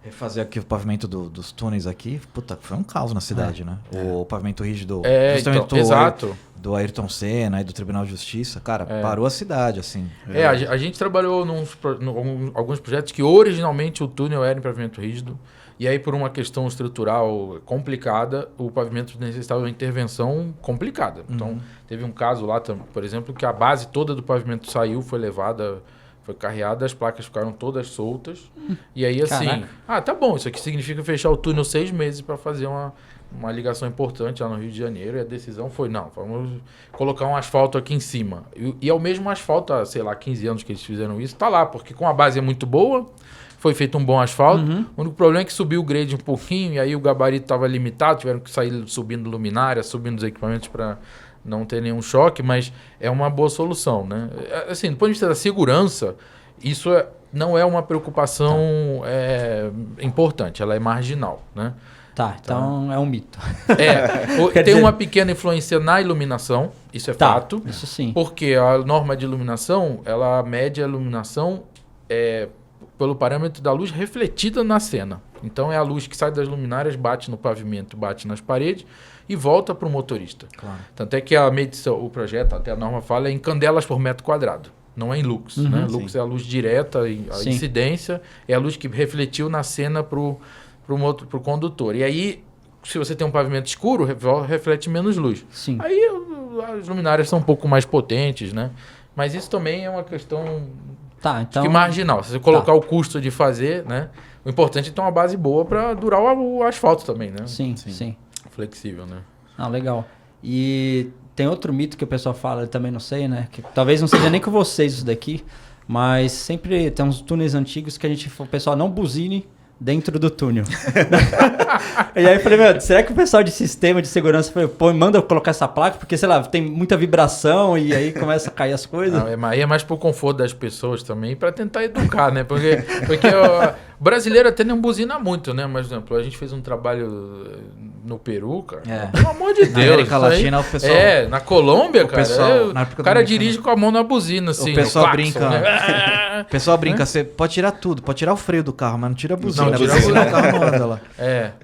refazer aqui o pavimento dos túneis aqui. Puta, foi um caos na cidade, né? O pavimento rígido, justamente exato. Do Ayrton Senna e do Tribunal de Justiça, cara, parou a cidade, assim. A gente trabalhou alguns projetos que originalmente o túnel era em pavimento rígido. E aí, por uma questão estrutural complicada, o pavimento necessitava de uma intervenção complicada. Então, teve um caso lá, por exemplo, que a base toda do pavimento saiu, foi carreada, as placas ficaram todas soltas. E aí, assim, tá bom, isso aqui significa fechar o túnel 6 meses para fazer uma ligação importante lá no Rio de Janeiro. E a decisão foi, não, vamos colocar um asfalto aqui em cima. E é o mesmo asfalto, há, sei lá, 15 anos que eles fizeram isso, tá lá, porque com a base é muito boa, foi feito um bom asfalto. O único problema é que subiu o grade um pouquinho, e aí o gabarito estava limitado, tiveram que sair subindo luminária, subindo os equipamentos para não ter nenhum choque, mas é uma boa solução, né? Assim, do ponto de vista da segurança, isso não é uma preocupação importante, ela é marginal, né? Então é um mito. Tem uma pequena influência na iluminação, isso é fato. Isso sim. Porque a norma de iluminação, ela mede a iluminação pelo parâmetro da luz refletida na cena. Então é a luz que sai das luminárias, bate no pavimento, bate nas paredes e volta para o motorista. Claro. Tanto é que a medição, o projeto, até a norma fala, é em candelas por metro quadrado, não é em lux. Né? Lux é a luz direta, a incidência é a luz que refletiu na cena para o condutor. E aí, se você tem um pavimento escuro, reflete menos luz. Sim. Aí as luminárias são um pouco mais potentes, né? Mas isso também é uma questão então, que marginal. Se você colocar o custo de fazer, né? O importante é ter uma base boa para durar o asfalto também, né? Sim. Flexível, né? Legal. E tem outro mito que o pessoal fala, eu também não sei, né? Que talvez não seja nem com vocês isso daqui, mas sempre tem uns túneis antigos que o pessoal não buzine dentro do túnel. E aí eu falei, será que o pessoal de sistema de segurança manda eu colocar essa placa? Porque, sei lá, tem muita vibração e aí começa a cair as coisas. Não, é mais pro conforto das pessoas também, para tentar educar, né? Porque o brasileiro até não buzina muito, né? Mas, por exemplo, a gente fez um trabalho no Peru, cara. Pelo amor de Deus. Na América Latina, o pessoal... na Colômbia, o cara dirige com a mão na buzina, assim. O pessoal claxon, brinca. Né? O pessoal brinca, você pode tirar tudo, pode tirar o freio do carro, mas não tira a buzina. O carro não anda lá.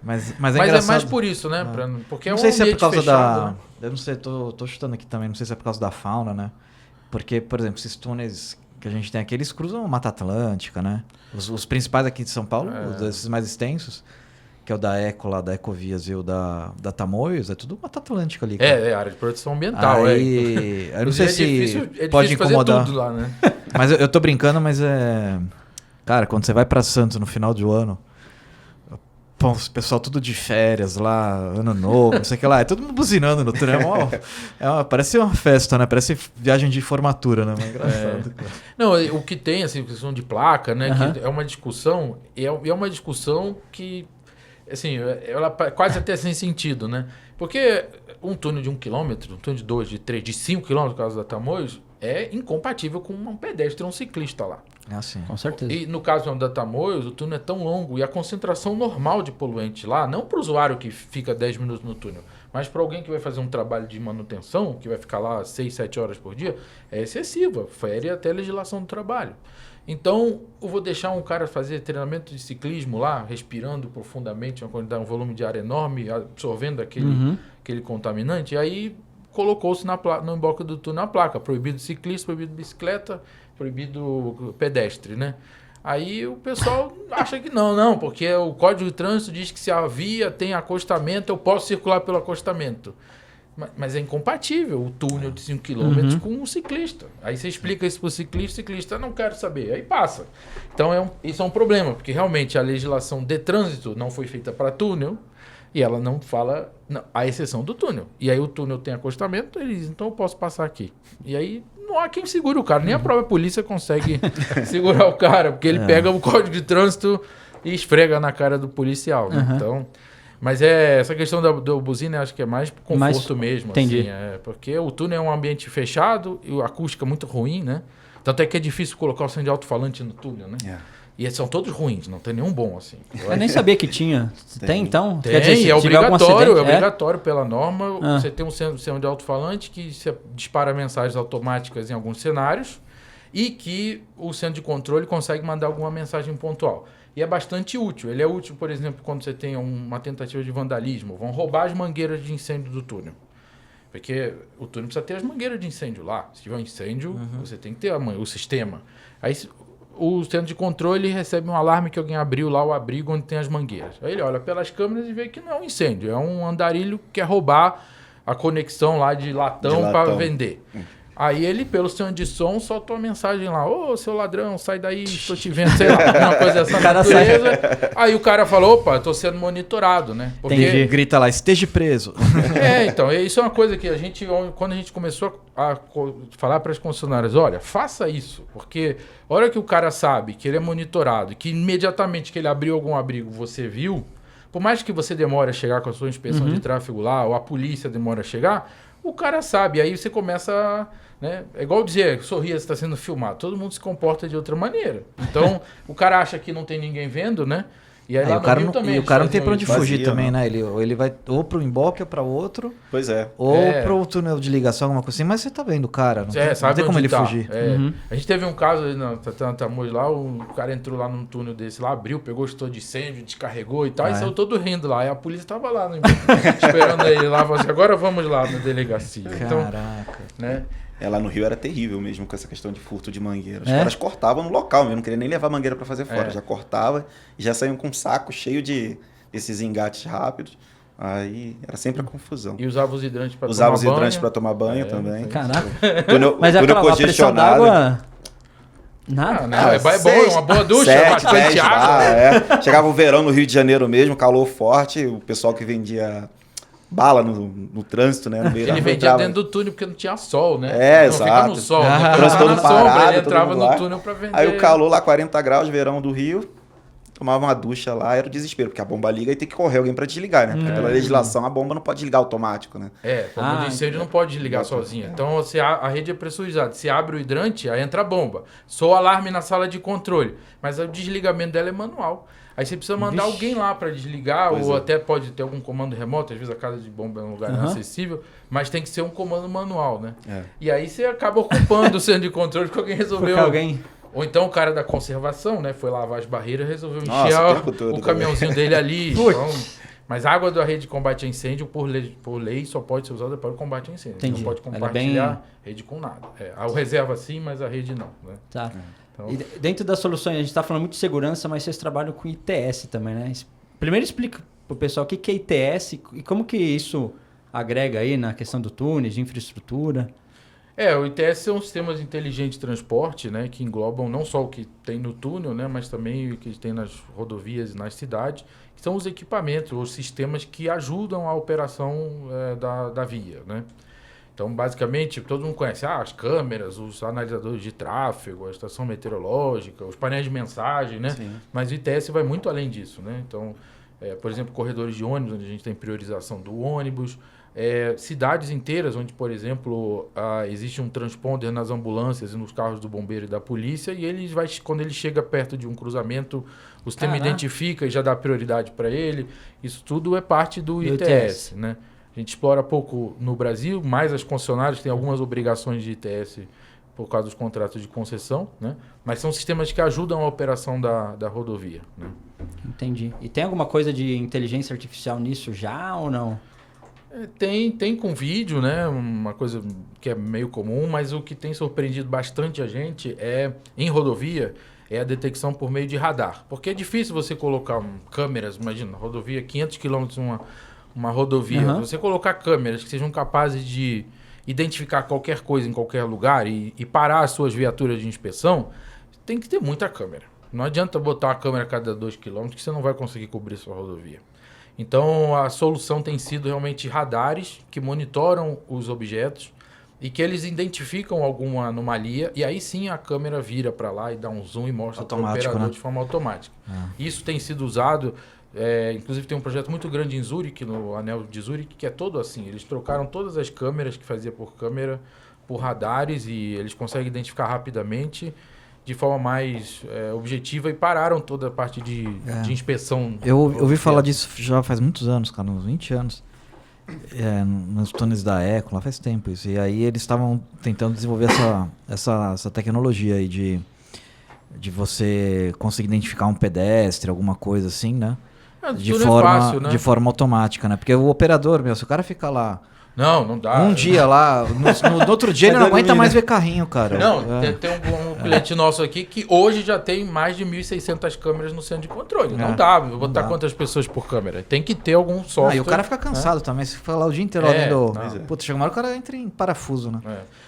Mas é mais por isso, né? Porque não é um sei se é por causa fechado, da... né? Eu não sei, tô chutando aqui também, não sei se é por causa da fauna, né? Porque, por exemplo, esses túneis que a gente tem aqui, eles cruzam a Mata Atlântica, né? Os principais aqui de São Paulo, esses mais extensos, que é o da Eco lá, da Ecovias e o da Tamoios, é tudo Mata Atlântica ali. Cara. Área de proteção ambiental. Eu não sei se pode incomodar. Tudo lá, né? Mas eu tô brincando, mas Cara, quando você vai pra Santos no final do ano, Pô, o pessoal tudo de férias lá, ano novo, não sei o que lá. É todo mundo buzinando no túnel. Parece uma festa, né? Parece viagem de formatura, né? Mas engraçado. Não, o que tem, assim, questão de placa, né? Que é uma discussão, e é uma discussão que, assim, ela quase até sem sentido, né? Porque um túnel de 1 km, um túnel de 2, de 3, de 5 km, no caso da Tamoios, é incompatível com um pedestre ou um ciclista lá. Ah, sim. Com certeza. E no caso da Tamoios, o túnel é tão longo e a concentração normal de poluente lá, não para o usuário que fica 10 minutos no túnel, mas para alguém que vai fazer um trabalho de manutenção, que vai ficar lá 6, 7 horas por dia, é excessiva, fere até a legislação do trabalho. Então, eu vou deixar um cara fazer treinamento de ciclismo lá, respirando profundamente, um volume de ar enorme, absorvendo aquele contaminante, e aí colocou-se no bloco do túnel a placa, proibido ciclista, proibido bicicleta, proibido pedestre, né? Aí o pessoal acha que não, porque o Código de Trânsito diz que se a via tem acostamento, eu posso circular pelo acostamento. Mas é incompatível o túnel de 5 km com um ciclista. Aí você explica isso para o ciclista, não quero saber, aí passa. Então isso é um problema, porque realmente a legislação de trânsito não foi feita para túnel e ela não fala a exceção do túnel. E aí o túnel tem acostamento, ele diz, então eu posso passar aqui. E aí não há quem segure o cara, nem a própria polícia consegue segurar o cara, porque ele pega o Código de Trânsito e esfrega na cara do policial, né? Então... Mas essa questão da buzina, eu acho que é mais conforto mesmo. Entendi. Assim, porque o túnel é um ambiente fechado e a acústica é muito ruim, né? Tanto é que é difícil colocar o som de alto-falante no túnel, né? E são todos ruins, não tem nenhum bom, assim. Eu nem sabia que tinha. Tem então? Tem, quer dizer, se é tiver algum obrigatório, acidente, obrigatório pela norma. Você tem um som de alto-falante que dispara mensagens automáticas em alguns cenários e que o centro de controle consegue mandar alguma mensagem pontual. E é bastante útil. Ele é útil, por exemplo, quando você tem uma tentativa de vandalismo. Vão roubar as mangueiras de incêndio do túnel. Porque o túnel precisa ter as mangueiras de incêndio lá. Se tiver um incêndio, você tem que ter o sistema. Aí o centro de controle recebe um alarme que alguém abriu lá o abrigo onde tem as mangueiras. Aí ele olha pelas câmeras e vê que não é um incêndio. É um andarilho que quer roubar a conexão lá de latão para vender. Aí ele, pelo sistema de som, soltou uma mensagem lá. Ô, seu ladrão, sai daí, estou te vendo, sei lá, alguma coisa dessa natureza. Aí o cara falou, opa, estou sendo monitorado, né? Porque grita lá, esteja preso. Então, isso é uma coisa que quando a gente começou a falar para as concessionárias, olha, faça isso, porque a hora que o cara sabe que ele é monitorado, que imediatamente que ele abriu algum abrigo, você viu, por mais que você demore a chegar com a sua inspeção de tráfego lá, ou a polícia demore a chegar, o cara sabe, aí você começa... Né? É igual dizer, sorria, você está sendo filmado. Todo mundo se comporta de outra maneira. Então, o cara acha que não tem ninguém vendo, né? E aí lá o cara no Rio não, também. E o cara não tem pra onde fugir vazia, também, não. né? Ele vai ou pro emboque ou pra outro. Pois é. Ou pro túnel de ligação, alguma coisa assim. Mas você tá vendo o cara, não tem como ele fugir. A gente teve um caso ali na Tamoios lá, o cara entrou lá num túnel desse lá, abriu, pegou o extintor de incêndio, descarregou e tal, e saiu todo rindo lá. E a polícia tava lá, né, esperando ele lá, falou assim, agora vamos lá na delegacia. Então, Caraca. né? Lá no Rio era terrível mesmo com essa questão de furto de mangueira. Os caras cortavam no local mesmo, não queria nem levar mangueira para fazer fora. Já cortava e já saíam com um saco cheio desses engates rápidos. Aí era sempre a confusão. E usava os hidrantes para tomar banho. Usava os hidrantes para tomar banho também. Caraca. Mas aquela pressão d'água... Nada. Não, é bom, é uma boa ducha, 7, bastante 10 água. lá, Chegava o verão no Rio de Janeiro mesmo, calor forte, o pessoal que vendia bala no trânsito, né? Ele vendia dentro do túnel porque não tinha sol, né? Exato. Fica no sol. O trânsito todo parado, ele entrava no túnel para vender. Aí o calor lá, 40 graus, verão do Rio, tomava uma ducha lá, era o desespero, porque a bomba liga e tem que correr alguém para desligar, né? Porque pela legislação a bomba não pode ligar automático, né? A bomba de incêndio não pode desligar sozinha. Então a rede é pressurizada. Se abre o hidrante, aí entra a bomba. Soa o alarme na sala de controle. Mas o desligamento dela é manual. Aí você precisa mandar alguém lá para desligar, até pode ter algum comando remoto, às vezes a casa de bomba é um lugar inacessível, mas tem que ser um comando manual, né? E aí você acaba ocupando o centro de controle porque alguém resolveu... Ou então o cara da conservação, né, foi lavar as barreiras e resolveu encher o caminhãozinho dele ali. Então, mas a água da rede de combate a incêndio, por lei, só pode ser usada para o combate a incêndio. Entendi. Não pode compartilhar rede com nada. A reserva sim, mas a rede não. Né? Tá. Então... E dentro das soluções, a gente está falando muito de segurança, mas vocês trabalham com ITS também, né? Primeiro explica para o pessoal o que é ITS e como que isso agrega aí na questão do túnel, de infraestrutura. O ITS são sistemas inteligentes de transporte, né, que englobam não só o que tem no túnel, né, mas também o que tem nas rodovias e nas cidades, que são os equipamentos, os sistemas que ajudam a operação da via, né. Então, basicamente, todo mundo conhece as câmeras, os analisadores de tráfego, a estação meteorológica, os painéis de mensagem, né? Sim. Mas o ITS vai muito além disso, né? Então, por exemplo, corredores de ônibus, onde a gente tem priorização do ônibus, cidades inteiras, onde, por exemplo, existe um transponder nas ambulâncias e nos carros do bombeiro e da polícia, e quando ele chega perto de um cruzamento, o sistema identifica e já dá prioridade para ele. Isso tudo é parte do ITS, né? A gente explora pouco no Brasil, mas as concessionárias têm algumas obrigações de ITS por causa dos contratos de concessão, né? Mas são sistemas que ajudam a operação da rodovia, né? Entendi. E tem alguma coisa de inteligência artificial nisso já ou não? Tem com vídeo, né? Uma coisa que é meio comum, mas o que tem surpreendido bastante a gente em rodovia, é a detecção por meio de radar. Porque é difícil você colocar câmeras, imagina, rodovia, 500 km uma rodovia, você colocar câmeras que sejam capazes de identificar qualquer coisa em qualquer lugar e parar as suas viaturas de inspeção, tem que ter muita câmera. Não adianta botar uma câmera a cada 2 km que você não vai conseguir cobrir sua rodovia. Então, a solução tem sido realmente radares que monitoram os objetos e que eles identificam alguma anomalia e aí sim a câmera vira para lá e dá um zoom e mostra para o operador, né, de forma automática. Isso tem sido usado. Inclusive tem um projeto muito grande em Zurique, no anel de Zurique, que é todo assim. Eles trocaram todas as câmeras que fazia por câmera por radares e eles conseguem identificar rapidamente de forma mais objetiva e pararam toda a parte de inspeção. Eu ouvi falar disso já faz muitos anos, cara, uns 20 anos. Nos túneis da Eco, lá faz tempo isso. E aí eles estavam tentando desenvolver essa tecnologia aí de você conseguir identificar um pedestre, alguma coisa assim, né? Fácil, né? De forma automática, né? Porque o operador, se o cara ficar lá não dá. Um dia lá, no outro dia ele não aguenta mais ver carrinho, cara. Não, tem um cliente nosso aqui que hoje já tem mais de 1.600 câmeras no centro de controle. Não dá, vou botar quantas pessoas por câmera? Tem que ter algum software. E o cara fica cansado também, se ficar lá o dia inteiro Puta, chega uma hora o cara entra em parafuso, né?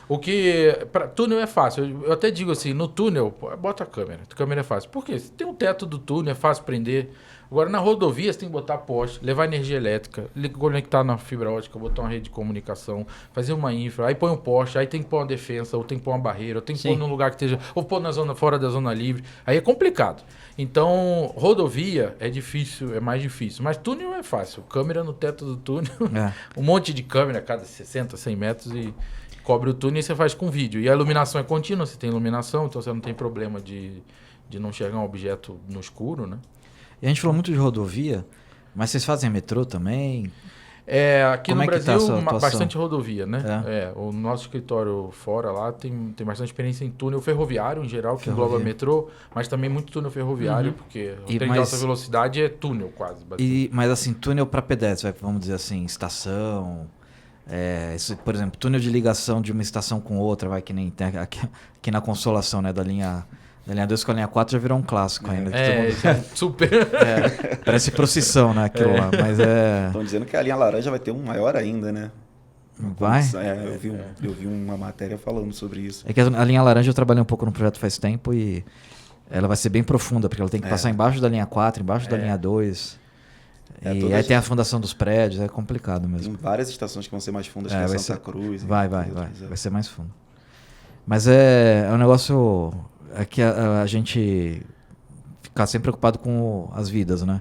O que, para túnel é fácil. Eu até digo assim, no túnel, bota a câmera. A câmera é fácil. Por quê? Se tem um teto do túnel, é fácil prender. Agora, na rodovia, você tem que botar poste, levar energia elétrica, conectar na fibra ótica, botar uma rede de comunicação, fazer uma infra, aí põe um poste, aí tem que pôr uma defensa, ou tem que pôr uma barreira, ou tem que pôr num lugar que esteja, ou pôr fora da zona livre. Aí é complicado. Então, rodovia é difícil, é mais difícil. Mas túnel é fácil. Câmera no teto do túnel, um monte de câmera a cada 60, 100 metros e cobre o túnel e você faz com vídeo. E a iluminação é contínua, você tem iluminação, então você não tem problema de não enxergar um objeto no escuro, né? E a gente falou muito de rodovia, mas vocês fazem metrô também? Aqui no Brasil, bastante rodovia, né? O nosso escritório fora lá tem bastante experiência em túnel ferroviário, em geral, que engloba metrô, mas também muito túnel ferroviário, porque o trem de alta velocidade é túnel quase. Mas assim, túnel para pedestre, vamos dizer assim, estação... por exemplo, túnel de ligação de uma estação com outra, que nem tem aqui na Consolação, né, da linha 2 com a linha 4 já virou um clássico ainda. Super. Parece procissão, né, aquilo lá, mas Estão dizendo que a linha laranja vai ter um maior ainda, né? Vai? Eu vi uma matéria falando sobre isso. É que a linha laranja eu trabalhei um pouco no projeto faz tempo e ela vai ser bem profunda, porque ela tem que passar embaixo da linha 4, embaixo da linha 2... E aí tem a fundação dos prédios, é complicado mesmo. Tem várias estações que vão ser mais fundas que a Santa Cruz. Vai ser mais fundo. Mas é um negócio que a gente fica sempre preocupado com as vidas, né?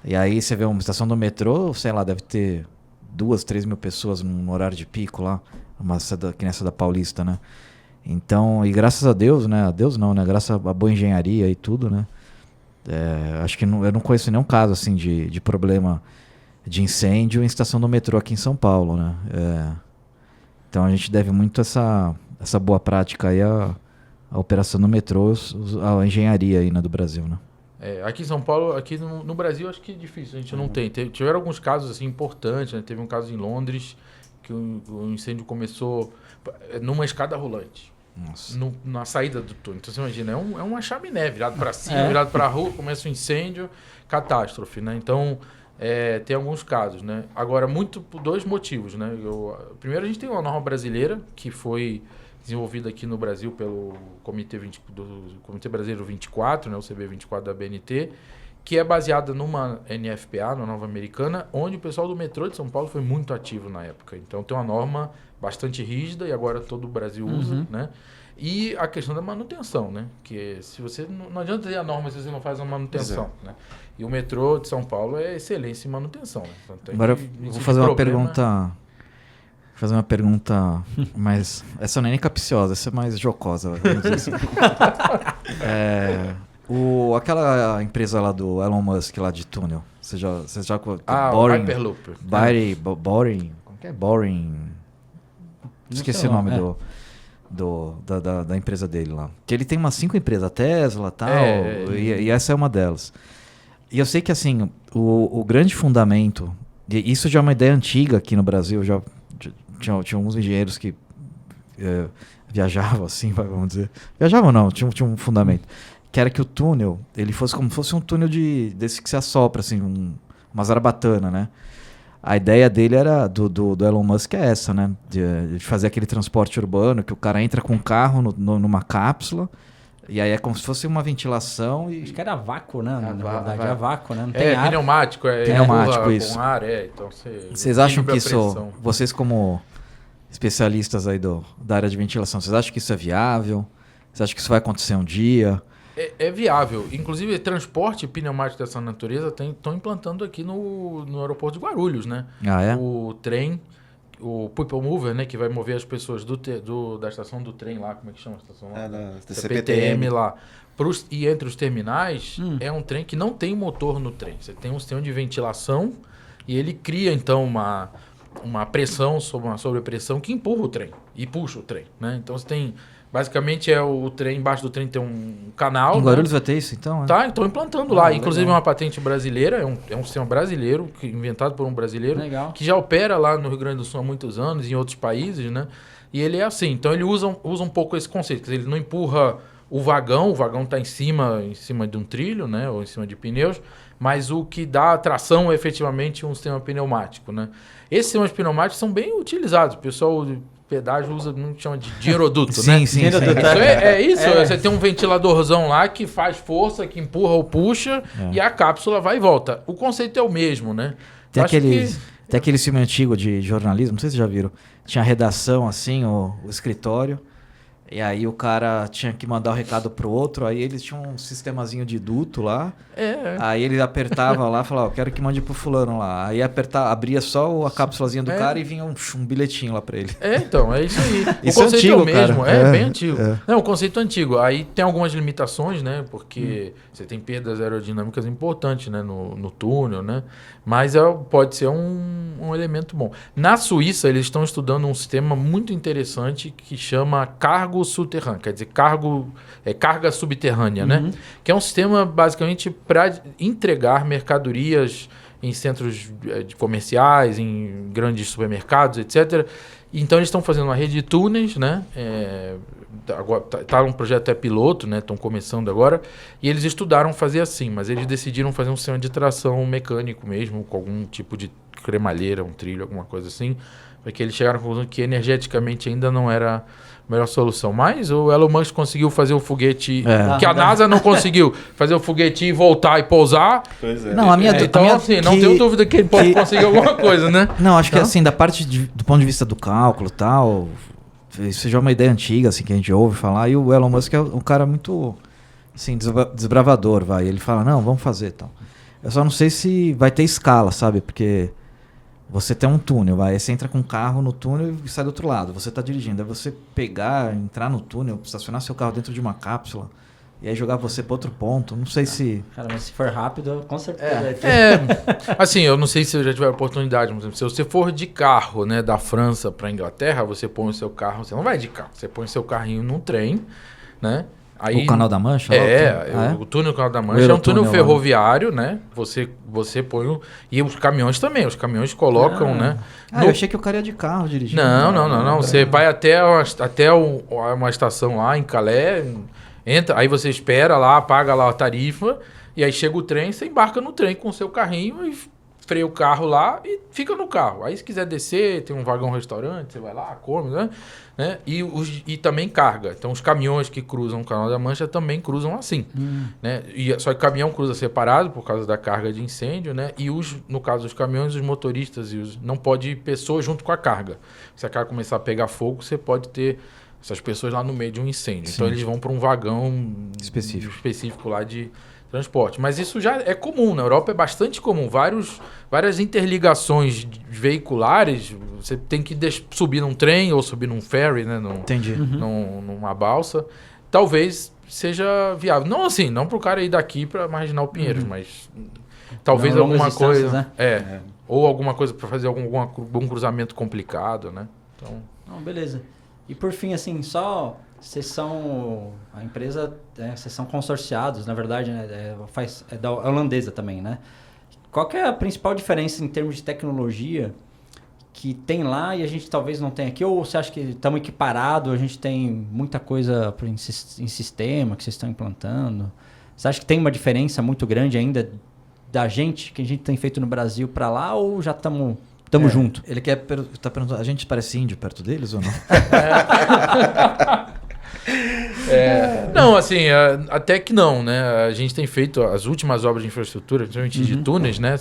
E aí você vê uma estação do metrô, sei lá, deve ter 2, 3 mil pessoas no horário de pico lá, que nessa da Paulista, né? Então, e graças a Deus, né? A Deus não, né? Graças à boa engenharia e tudo, né? Acho que eu não conheço nenhum caso assim de problema de incêndio em estação do metrô aqui em São Paulo, né? Então a gente deve muito essa boa prática aí à operação do metrô, a engenharia aí, né, do Brasil, né? Aqui em São Paulo, aqui no Brasil acho que é difícil, a gente não tem. Tiveram alguns casos assim importantes, né? Teve um caso em Londres que o incêndio começou numa escada rolante. Na saída do túnel. Então você imagina, é uma chaminé virado para cima, virado para a rua, começa um incêndio, catástrofe, né? Então tem alguns casos, né? Agora, muito por 2 motivos, né? Primeiro, a gente tem uma norma brasileira que foi desenvolvida aqui no Brasil pelo Comitê Brasileiro 24, né, o CB24 da BNT, que é baseada numa NFPA, na Nova Americana, onde o pessoal do metrô de São Paulo foi muito ativo na época. Então tem uma norma bastante rígida e agora todo o Brasil usa, né? E a questão da manutenção, né? Que se você não adianta ter a norma se você não faz a manutenção, né? E o metrô de São Paulo é excelência em manutenção. Né? Agora eu vou fazer uma pergunta. Fazer uma pergunta, mas essa não é nem capciosa, essa é mais jocosa. Vamos dizer assim. Aquela empresa lá do Elon Musk lá de túnel, você já o Hyperloop. Boring, como que é? Boring. Esqueci o nome da empresa dele lá. Que ele tem umas 5 empresas, a Tesla e tal, e essa é uma delas. E eu sei que assim, o grande fundamento, e isso já é uma ideia antiga aqui no Brasil, já tinha alguns engenheiros que viajavam assim, vamos dizer. Viajavam não, tinha um fundamento. Que era que o túnel, ele fosse como se fosse um túnel desse que se assopra, assim, uma zarabatana, né? A ideia dele era, do Elon Musk é essa, né? De fazer aquele transporte urbano, que o cara entra com o carro numa cápsula, e aí é como se fosse uma ventilação e... Acho que era vácuo, né? Na verdade, é vácuo, né? Não tem ar. Pneumático, pneumático, isso. Com ar, então vocês acham que isso... Vocês como especialistas aí da área de ventilação, vocês acham que isso é viável? Vocês acham que isso vai acontecer um dia? É viável. Inclusive, transporte pneumático dessa natureza estão implantando aqui no aeroporto de Guarulhos, né? Ah, é? O trem, o People Mover, né? Que vai mover as pessoas da estação do trem lá, como é que chama a estação lá? Da CPTM lá. E entre os terminais, é um trem que não tem motor no trem. Você tem um sistema de ventilação e ele cria, então, uma pressão, uma sobrepressão que empurra o trem e puxa o trem, né? Então, você tem... Basicamente o trem, embaixo do trem tem um canal. Em Guarulhos vai ter isso, então? Tá, estão implantando lá. Inclusive uma patente brasileira, é um sistema brasileiro, inventado por um brasileiro, que já opera lá no Rio Grande do Sul há muitos anos e em outros países, né? E ele é assim, então ele usa um pouco esse conceito, quer dizer, ele não empurra o vagão está em cima de um trilho, né? Ou em cima de pneus, mas o que dá tração é efetivamente um sistema pneumático, né? Esses sistemas pneumáticos são bem utilizados, o pessoal... pedágio usa, não chama de dinheroduto, né? Sim. Isso você tem um ventiladorzão lá que faz força, que empurra ou puxa, e a cápsula vai e volta. O conceito é o mesmo, né? Tem aquele filme antigo de jornalismo, não sei se vocês já viram, tinha a redação assim, o escritório, e aí o cara tinha que mandar o recado pro outro, aí eles tinham um sistemazinho de duto lá, aí ele apertava lá, falava, eu quero que mande pro fulano lá, aí abria só a cápsulazinha do cara e vinha um bilhetinho lá pra ele. Então, é isso aí. Isso o conceito é antigo, é o mesmo, cara. Bem antigo. Não, o conceito é antigo. Aí tem algumas limitações, né? Porque você tem perdas aerodinâmicas importantes, né? No túnel, né? Mas pode ser um elemento bom. Na Suíça, eles estão estudando um sistema muito interessante que chama cargo subterrâneo, quer dizer, carga subterrânea, né? Que é um sistema basicamente para entregar mercadorias em centros comerciais, em grandes supermercados, etc. Então eles estão fazendo uma rede de túneis, né? Agora um projeto piloto, né? Estão começando agora, e eles estudaram fazer assim, mas eles decidiram fazer um sistema de tração mecânico mesmo, com algum tipo de cremalheira, um trilho, alguma coisa assim, porque eles chegaram à conclusão que energeticamente ainda não era a melhor solução. Mas o Elon Musk conseguiu fazer o foguete, que a NASA não conseguiu fazer o foguete e voltar e pousar. Pois é. Não, não tenho dúvida que ele pode conseguir alguma coisa, né? Não, acho que assim, da parte do ponto de vista do cálculo e tal, isso já é uma ideia antiga, assim, que a gente ouve falar, e o Elon Musk é um cara muito, assim, desbravador, vai. Ele fala, não, vamos fazer e tal. Eu só não sei se vai ter escala, sabe? Porque você tem um túnel, vai, aí você entra com um carro no túnel e sai do outro lado. Você está dirigindo, aí você entrar no túnel, estacionar seu carro dentro de uma cápsula e aí jogar você para outro ponto. Não sei se... Cara, mas se for rápido, com certeza. Assim, eu não sei se eu já tiver oportunidade, mas se você for de carro, né, da França para Inglaterra, você põe o seu carro, você não vai de carro, você põe o seu carrinho num trem, né? Aí, o Canal da Mancha? O túnel do Canal da Mancha é um túnel ferroviário, né? Você põe e os caminhões também. Os caminhões colocam, né? Eu achei que o cara ia de carro dirigindo. Não. Você vai até uma estação lá em Calais, entra, aí você espera lá, paga lá a tarifa, e aí chega o trem, você embarca no trem com o seu carrinho e freia o carro lá e fica no carro. Aí se quiser descer, tem um vagão restaurante, você vai lá, come, né? E também carga. Então os caminhões que cruzam o Canal da Mancha também cruzam assim. Né? Só que o caminhão cruza separado por causa da carga de incêndio, né? E no caso dos caminhões, os motoristas não pode ir pessoas junto com a carga. Se a carga começar a pegar fogo, você pode ter essas pessoas lá no meio de um incêndio. Sim. Então eles vão para um vagão específico lá de transporte. Mas isso já é comum. Na Europa é bastante comum. Várias interligações veiculares, você tem que subir num trem ou subir num ferry, né? Entendi. Numa balsa. Talvez seja viável. Não assim, não para o cara ir daqui para Marginal Pinheiros, mas talvez Não, alguma coisa... né? Ou alguma coisa para fazer algum cruzamento complicado, né? Então... Não, beleza. E por fim, assim, a empresa, vocês são consorciados, na verdade, né? É da holandesa também, né? Qual que é a principal diferença em termos de tecnologia que tem lá e a gente talvez não tenha aqui? Ou você acha que estamos equiparados, a gente tem muita coisa em sistema que vocês estão implantando? Você acha que tem uma diferença muito grande ainda da gente, que a gente tem feito no Brasil para lá, ou já estamos junto? Ele tá perguntando, a gente parece índio perto deles ou não? Não, assim, até que não, né? A gente tem feito as últimas obras de infraestrutura, principalmente de túneis, né?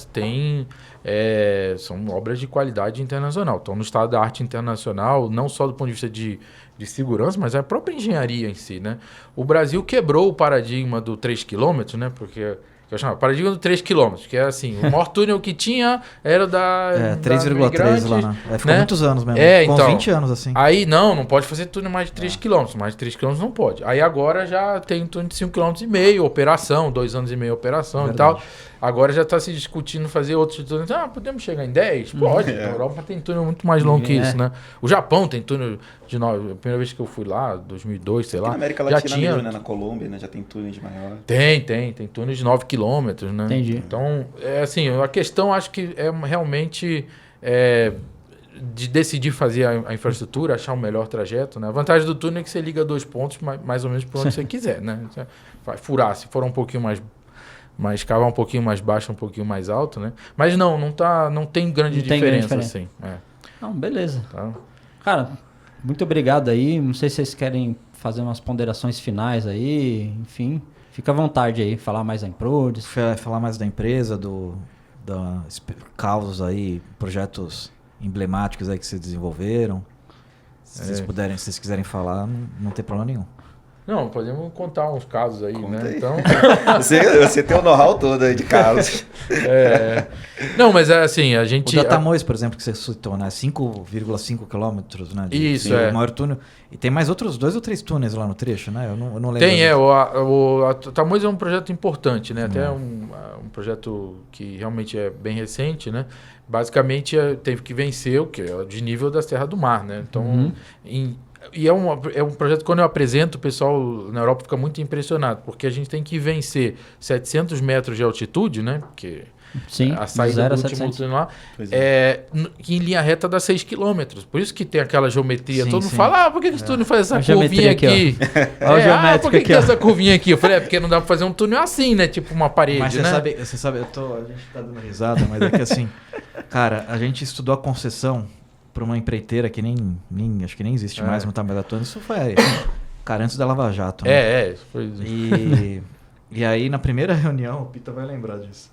São obras de qualidade internacional. Estão no estado da arte internacional, não só do ponto de vista de segurança, mas a própria engenharia em si, né? O Brasil quebrou o paradigma do 3 km, né? Porque... eu chamava paradigma do 3 km, que era assim, o maior túnel que tinha era da 3,3 lá, né? Ficou muitos anos mesmo. Ficou uns 20 anos assim. Aí não pode fazer túnel mais de 3 km, mais de 3 km não pode. Aí agora já tem túnel de 5,5 km, operação, 2 anos e meio operação. Verdade. E tal. Agora já está se discutindo fazer outros túneis. Podemos chegar em 10? Pode. A Europa tem túnel muito mais longo que isso, né? O Japão tem túnel de 9. A primeira vez que eu fui lá, 2002, sei lá. Na América Latina mesmo, né? Na Colômbia, né? Já tem túnel de maior. Tem túnel de 9 km, né? Entendi. Então, assim, a questão acho que é realmente de decidir fazer a infraestrutura, achar o melhor trajeto, né? A vantagem do túnel é que você liga 2 pontos mais ou menos para onde você quiser, né? Você vai furar, se for um pouquinho mais cavar um pouquinho mais baixo, um pouquinho mais alto, né? Mas não tem grande diferença, assim. Não, beleza. Tá. Cara, muito obrigado aí. Não sei se vocês querem fazer umas ponderações finais aí, enfim. Fica à vontade aí, falar mais da Improdes. Falar mais da empresa, causos aí, projetos emblemáticos aí que vocês desenvolveram. Se vocês quiserem falar, não tem problema nenhum. Não, podemos contar uns casos aí, Conta né? aí. Então... você tem o know-how todo aí de casos. Não, mas assim, a gente... O da Tamoios, por exemplo, que você citou, né? 5,5 quilômetros, né? Isso, o maior túnel. E tem mais outros 2 ou 3 túneis lá no trecho, né? Eu não lembro. Tem, a Tamoios é um projeto importante, né? Até um projeto que realmente é bem recente, né? Basicamente, teve que vencer o que é de nível da Serra do Mar, né? Então, e é um projeto que quando eu apresento, o pessoal na Europa fica muito impressionado, porque a gente tem que vencer 700 metros de altitude, né? Porque sim, a saída do último túnel lá em linha reta dá 6 km. Por isso que tem aquela geometria. Todo mundo fala, por que esse túnel faz essa curvinha aqui? Por que tem essa curvinha aqui? Eu falei, porque não dá pra fazer um túnel assim, né? Tipo uma parede, mas né? Você sabe, a gente tá dando risada, mas é que assim, cara, a gente estudou a concessão para uma empreiteira que acho que nem existe mais no tamanho da Tônia. Isso foi, cara, antes da Lava Jato. Né? Foi isso. E aí, na primeira reunião, o Pita vai lembrar disso.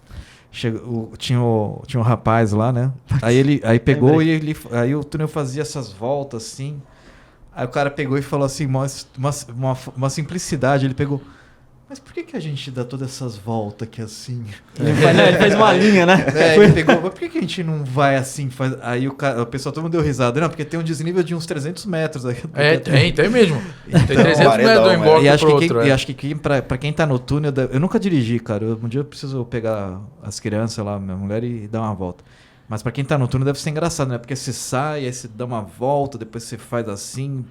Tinha um rapaz lá, né? Aí pegou aí o túnel fazia essas voltas assim. Aí o cara pegou e falou assim, uma simplicidade. Ele pegou, mas por que a gente dá todas essas voltas aqui assim? Ele fez uma linha, né? Ele pegou, mas por que a gente não vai assim? Aí o pessoal todo mundo deu risada. Não, porque tem um desnível de uns 300 metros. Aí, tem mesmo. Tem 300 metros do emborque pro outro. E acho que pra quem tá no túnel... Eu nunca dirigi, cara. Um dia eu preciso pegar as crianças lá, minha mulher, e dar uma volta. Mas pra quem tá no túnel deve ser engraçado, né? Porque você sai, aí você dá uma volta, depois você faz assim...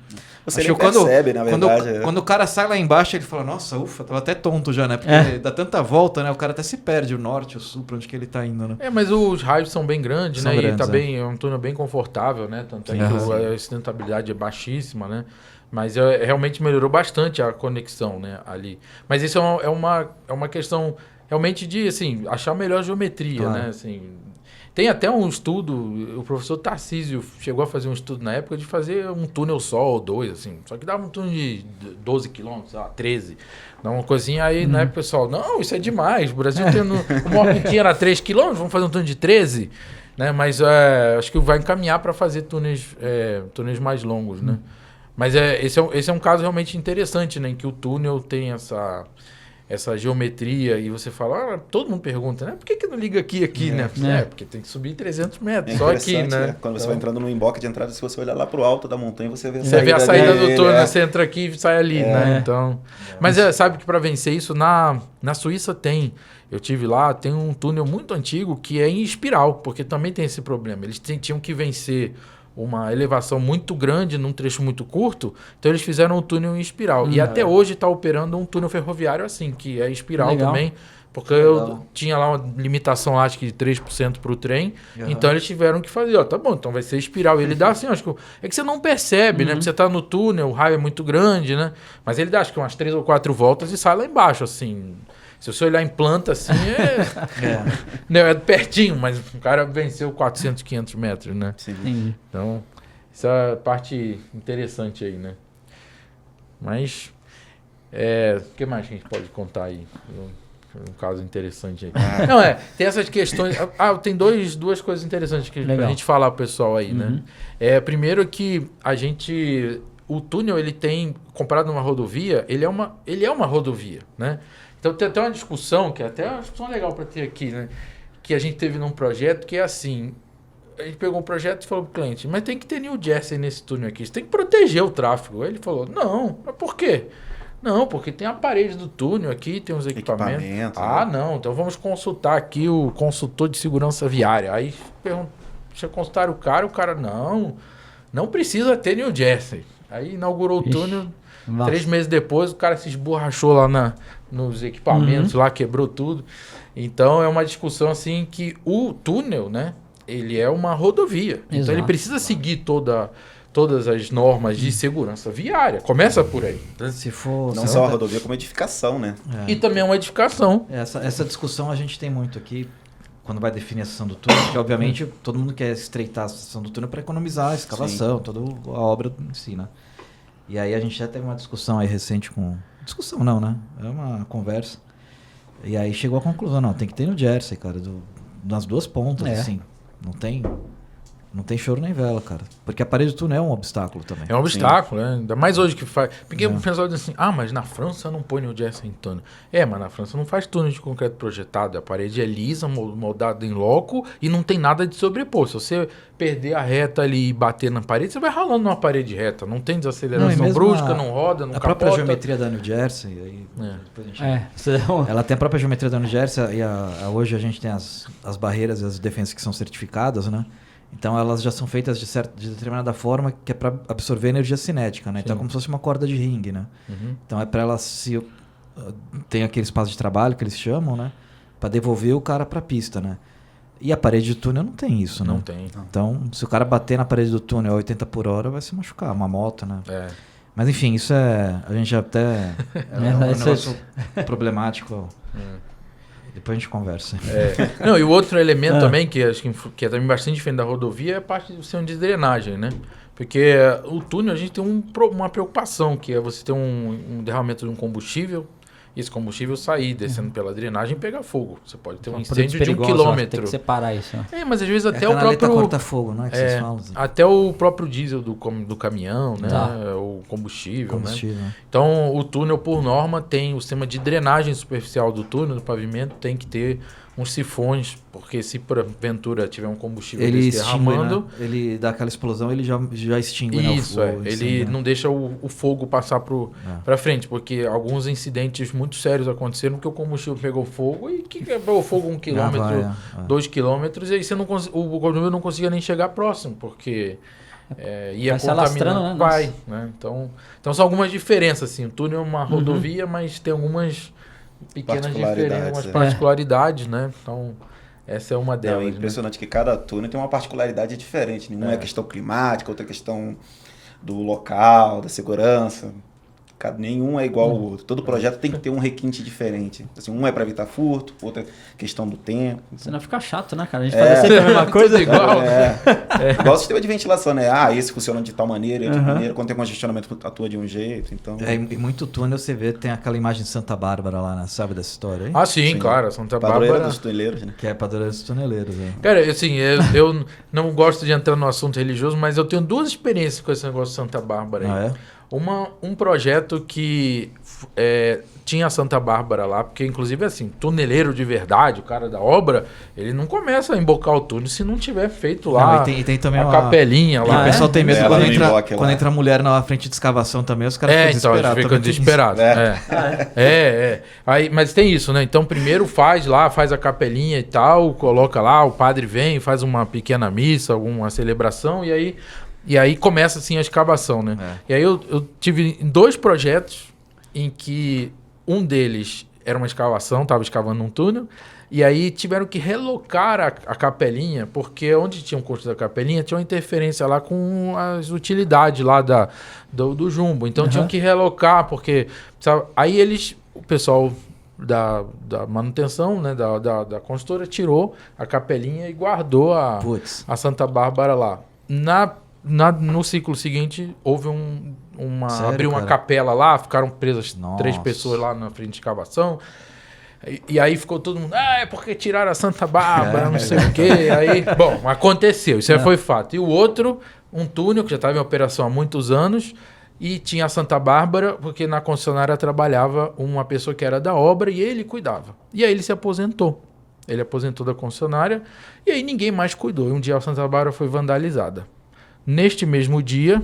Você nem percebe, na verdade. Quando o cara sai lá embaixo, ele fala, nossa, ufa, tava até tonto já, né? Porque dá tanta volta, né? O cara até se perde, o norte, o sul, pra onde que ele tá indo, né? Mas os raios são bem grandes, né? E tá é um túnel bem confortável, né? Tanto é que a acidentabilidade é baixíssima, né? Mas realmente melhorou bastante a conexão, né? Ali. Mas isso é uma questão realmente de, assim, achar a melhor geometria, né? Assim... Tem até um estudo, o professor Tarcísio chegou a fazer um estudo na época de fazer um túnel só ou 2, assim. Só que dava um túnel de 12 quilômetros, 13. Dá uma coisinha aí, na época, pessoal, não, isso é demais. O Brasil o maior que tinha era 3 quilômetros, vamos fazer um túnel de 13. Né? Mas acho que vai encaminhar para fazer túneis mais longos, né? Mas esse é um caso realmente interessante, né? Em que o túnel tem essa geometria e você fala, todo mundo pergunta, né? Por que não liga aqui, né? Porque tem que subir 300 metros, só aqui, né? Quando você vai entrando no emboque de entrada, se você olhar lá pro alto da montanha, você vê a saída do túnel, você entra aqui e sai ali, né? Então, mas sabe que para vencer isso, na Suíça tem... Eu tive lá, tem um túnel muito antigo que é em espiral, porque também tem esse problema. Eles tinham que vencer uma elevação muito grande num trecho muito curto, então eles fizeram um túnel em espiral. E até hoje está operando um túnel ferroviário assim, que é espiral também, porque eu tinha lá uma limitação, acho que de 3% para o trem, então eles tiveram que fazer, tá bom, então vai ser espiral. E ele dá assim, acho que é que você não percebe, né? Porque você tá no túnel, o raio é muito grande, né? Mas ele dá, acho que umas 3 ou 4 voltas e sai lá embaixo, assim... Se você olhar em planta, assim, não, é pertinho, mas o cara venceu 400, 500 metros, né? Sim. Então, essa é a parte interessante aí, né? Mas, o que mais que a gente pode contar aí? Um caso interessante aí. Não, tem essas questões... tem duas coisas interessantes que pra gente falar pro pessoal aí, né? Primeiro que o túnel, ele tem, comparado numa rodovia, ele é uma rodovia, né? Então tem até uma discussão, que é até uma discussão legal para ter aqui, né? Que a gente teve num projeto que é assim, a gente pegou um projeto e falou pro cliente, mas tem que ter New Jersey nesse túnel aqui, você tem que proteger o tráfego. Aí ele falou, não, mas por quê? Não, porque tem a parede do túnel aqui, tem os equipamentos. Não, então vamos consultar aqui o consultor de segurança viária. Aí deixa eu consultar o cara, não precisa ter New Jersey. Aí inaugurou o túnel, 3 meses depois o cara se esborrachou lá nos equipamentos, lá quebrou tudo. Então é uma discussão assim que o túnel, né, ele é uma rodovia. Exato. Então ele precisa seguir todas as normas de segurança viária. Começa por aí. Se for, não só a rodovia, como a edificação, né? E também é uma edificação. Essa discussão a gente tem muito aqui quando vai definir a seção do túnel, porque obviamente todo mundo quer estreitar a seção do túnel para economizar a escavação, toda a obra em si, né? E aí a gente já teve uma discussão aí recente com... Discussão não, né? É uma conversa. E aí chegou à conclusão, não, tem que ter no Jersey, cara, nas duas pontas, assim. Não tem choro nem vela, cara. Porque a parede do túnel é um obstáculo também. É um obstáculo, né? Ainda mais hoje que faz... Porque o pessoal diz assim, mas na França não põe New Jersey em túnel. Mas na França não faz túnel de concreto projetado. A parede é lisa, moldada em loco e não tem nada de sobrepor. Se você perder a reta ali e bater na parede, você vai ralando numa parede reta. Não tem desaceleração brusca, não roda, não capota. A própria geometria da New Jersey... Aí, ela tem a própria geometria da New Jersey e hoje a gente tem as barreiras e as defensas que são certificadas, né? Então elas já são feitas de determinada forma que é para absorver energia cinética, né? Sim. Então é como se fosse uma corda de ringue, né? Então é para elas tem aquele espaço de trabalho que eles chamam, né? Para devolver o cara para a pista, né? E a parede do túnel não tem isso, né? Não tem. Então se o cara bater na parede do túnel a 80 por hora vai se machucar, uma moto, né? Mas enfim, isso a gente até um negócio problemático. Depois a gente conversa. Não, e o outro elemento também, que acho que é também bastante diferente da rodovia, é a parte do sistema de drenagem, né? Porque o túnel, a gente tem uma preocupação, que é você ter um derramamento de um combustível, e esse combustível sair descendo pela drenagem e pegar fogo. Você pode ter um incêndio de 1 quilômetro. Tem que separar isso. Né? Mas às vezes até o próprio... corta-fogo, né? Que vocês falam. Até o próprio diesel do caminhão, né? O combustível, né? Então, o túnel, por norma, tem o sistema de drenagem superficial do túnel, do pavimento, tem que ter uns sifões, porque se porventura tiver um combustível derramando... Né? Ele dá aquela explosão, ele já extingue. Isso, né? Ele não deixa o fogo passar para frente, porque alguns incidentes muito sérios aconteceram porque o combustível pegou fogo e que pegou fogo 1 quilômetro, 2 quilômetros, e aí o combustível não conseguia nem chegar próximo, porque... ia contaminar, né? Né? Então são algumas diferenças, assim. O túnel é uma rodovia, mas tem algumas pequenas diferenças, algumas particularidades, né? Então, essa é uma delas. É impressionante, né? Que cada túnel tem uma particularidade diferente. Não é questão climática, outra questão do local, da segurança. Nenhum é igual ao outro. Todo projeto tem que ter um requinte diferente. Assim, um é para evitar furto, outro é questão do tempo. Senão fica chato, né, cara? A gente faz sempre a mesma coisa. igual. Igual o sistema de ventilação, né? Esse funciona de tal maneira, de outra maneira. Quando tem congestionamento, atua de um jeito. Então... E muito túnel você vê, tem aquela imagem de Santa Bárbara lá, né? Sabe dessa história aí? Ah, sim, claro. Santa Padroeira Bárbara. dos tuneleiros, né? Que é padroeira dos tuneleiros. Né? Cara, assim, eu não gosto de entrar no assunto religioso, mas eu tenho 2 experiências com esse negócio de Santa Bárbara aí. Ah, é? Um projeto que tinha a Santa Bárbara lá, porque inclusive assim, tuneleiro de verdade, o cara da obra, ele não começa a embocar o túnel se não tiver feito lá e tem também a capelinha E lá. o pessoal tem medo Ela quando no inboque lá. entra a mulher na frente de escavação também, os caras ficam Então, desesperados. fica desesperado. Aí, mas tem isso, né? Então, primeiro faz a capelinha e tal, coloca lá, o padre vem, faz uma pequena missa, alguma celebração, e aí começa assim a escavação, né? E aí eu tive 2 projetos em que um deles era uma escavação, estava escavando um túnel, e aí tiveram que relocar a capelinha, porque onde tinham construído a capelinha tinha uma interferência lá com as utilidades lá do jumbo. Então tinham que relocar, porque... Sabe, aí o pessoal da manutenção, né, da construtora, tirou a capelinha e guardou a Santa Bárbara lá. No ciclo seguinte, houve abriu uma capela lá, ficaram presas 3 pessoas lá na frente de escavação. E aí ficou todo mundo, é porque tiraram a Santa Bárbara, não sei o quê. Aí, bom, aconteceu, isso aí foi fato. E o outro, um túnel que já estava em operação há muitos anos, e tinha a Santa Bárbara, porque na concessionária trabalhava uma pessoa que era da obra e ele cuidava. E aí ele se aposentou. Ele aposentou da concessionária e aí ninguém mais cuidou. E um dia a Santa Bárbara foi vandalizada. Neste mesmo dia,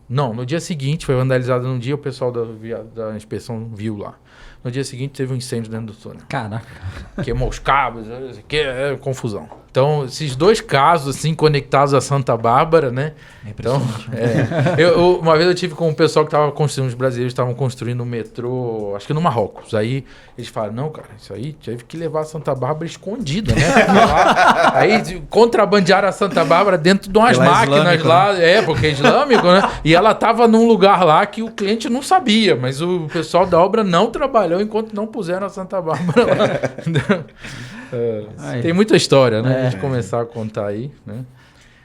no dia seguinte, foi vandalizada num dia, o pessoal da inspeção viu lá. No dia seguinte teve um incêndio dentro do túnel. Caraca. Queimou os cabos, que é confusão. Então, esses 2 casos, assim, conectados a Santa Bárbara, né? Então, uma vez eu tive com o pessoal que estava construindo, os brasileiros estavam construindo um metrô, acho que no Marrocos. Aí eles falaram, não, cara, isso aí teve que levar a Santa Bárbara escondida, né? Aí contrabandearam a Santa Bárbara dentro de umas máquinas lá, né? Porque é islâmico, né? E ela estava num lugar lá que o cliente não sabia, mas o pessoal da obra não trabalhou enquanto não puseram a Santa Bárbara lá. Tem muita história, né? A gente começar a contar aí, né?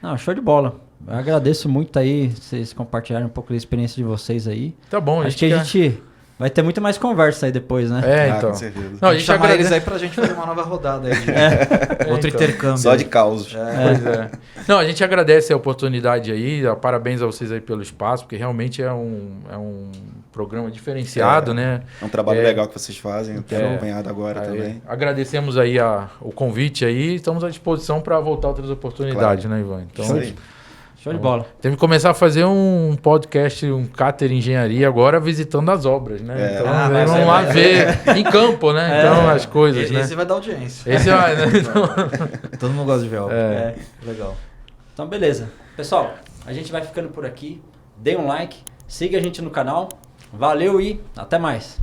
Não, show de bola. Eu agradeço muito aí vocês compartilharem um pouco da experiência de vocês aí. Tá bom. Acho que a gente vai ter muito mais conversa aí depois, né? Então. Com certeza. Não, a gente chama eles aí pra gente fazer uma nova rodada aí. Outro intercâmbio. Só de causos. Pois é. Não, a gente agradece a oportunidade aí, parabéns a vocês aí pelo espaço, porque realmente é um programa diferenciado, né? É um trabalho legal que vocês fazem, eu quero acompanhado agora também. Agradecemos aí o convite aí, estamos à disposição para voltar outras oportunidades, né, Ivan? Então, isso aí. Show de bola. Temos que começar a fazer um podcast, um Cáter Engenharia agora, visitando as obras, né? Então, vamos lá ver em campo, né? Então, as coisas, né? Esse vai dar audiência. Esse vai, né? Então... Todo mundo gosta de ver obra. Legal. Então, beleza. Pessoal, a gente vai ficando por aqui. Dê um like, siga a gente no canal. Valeu e até mais.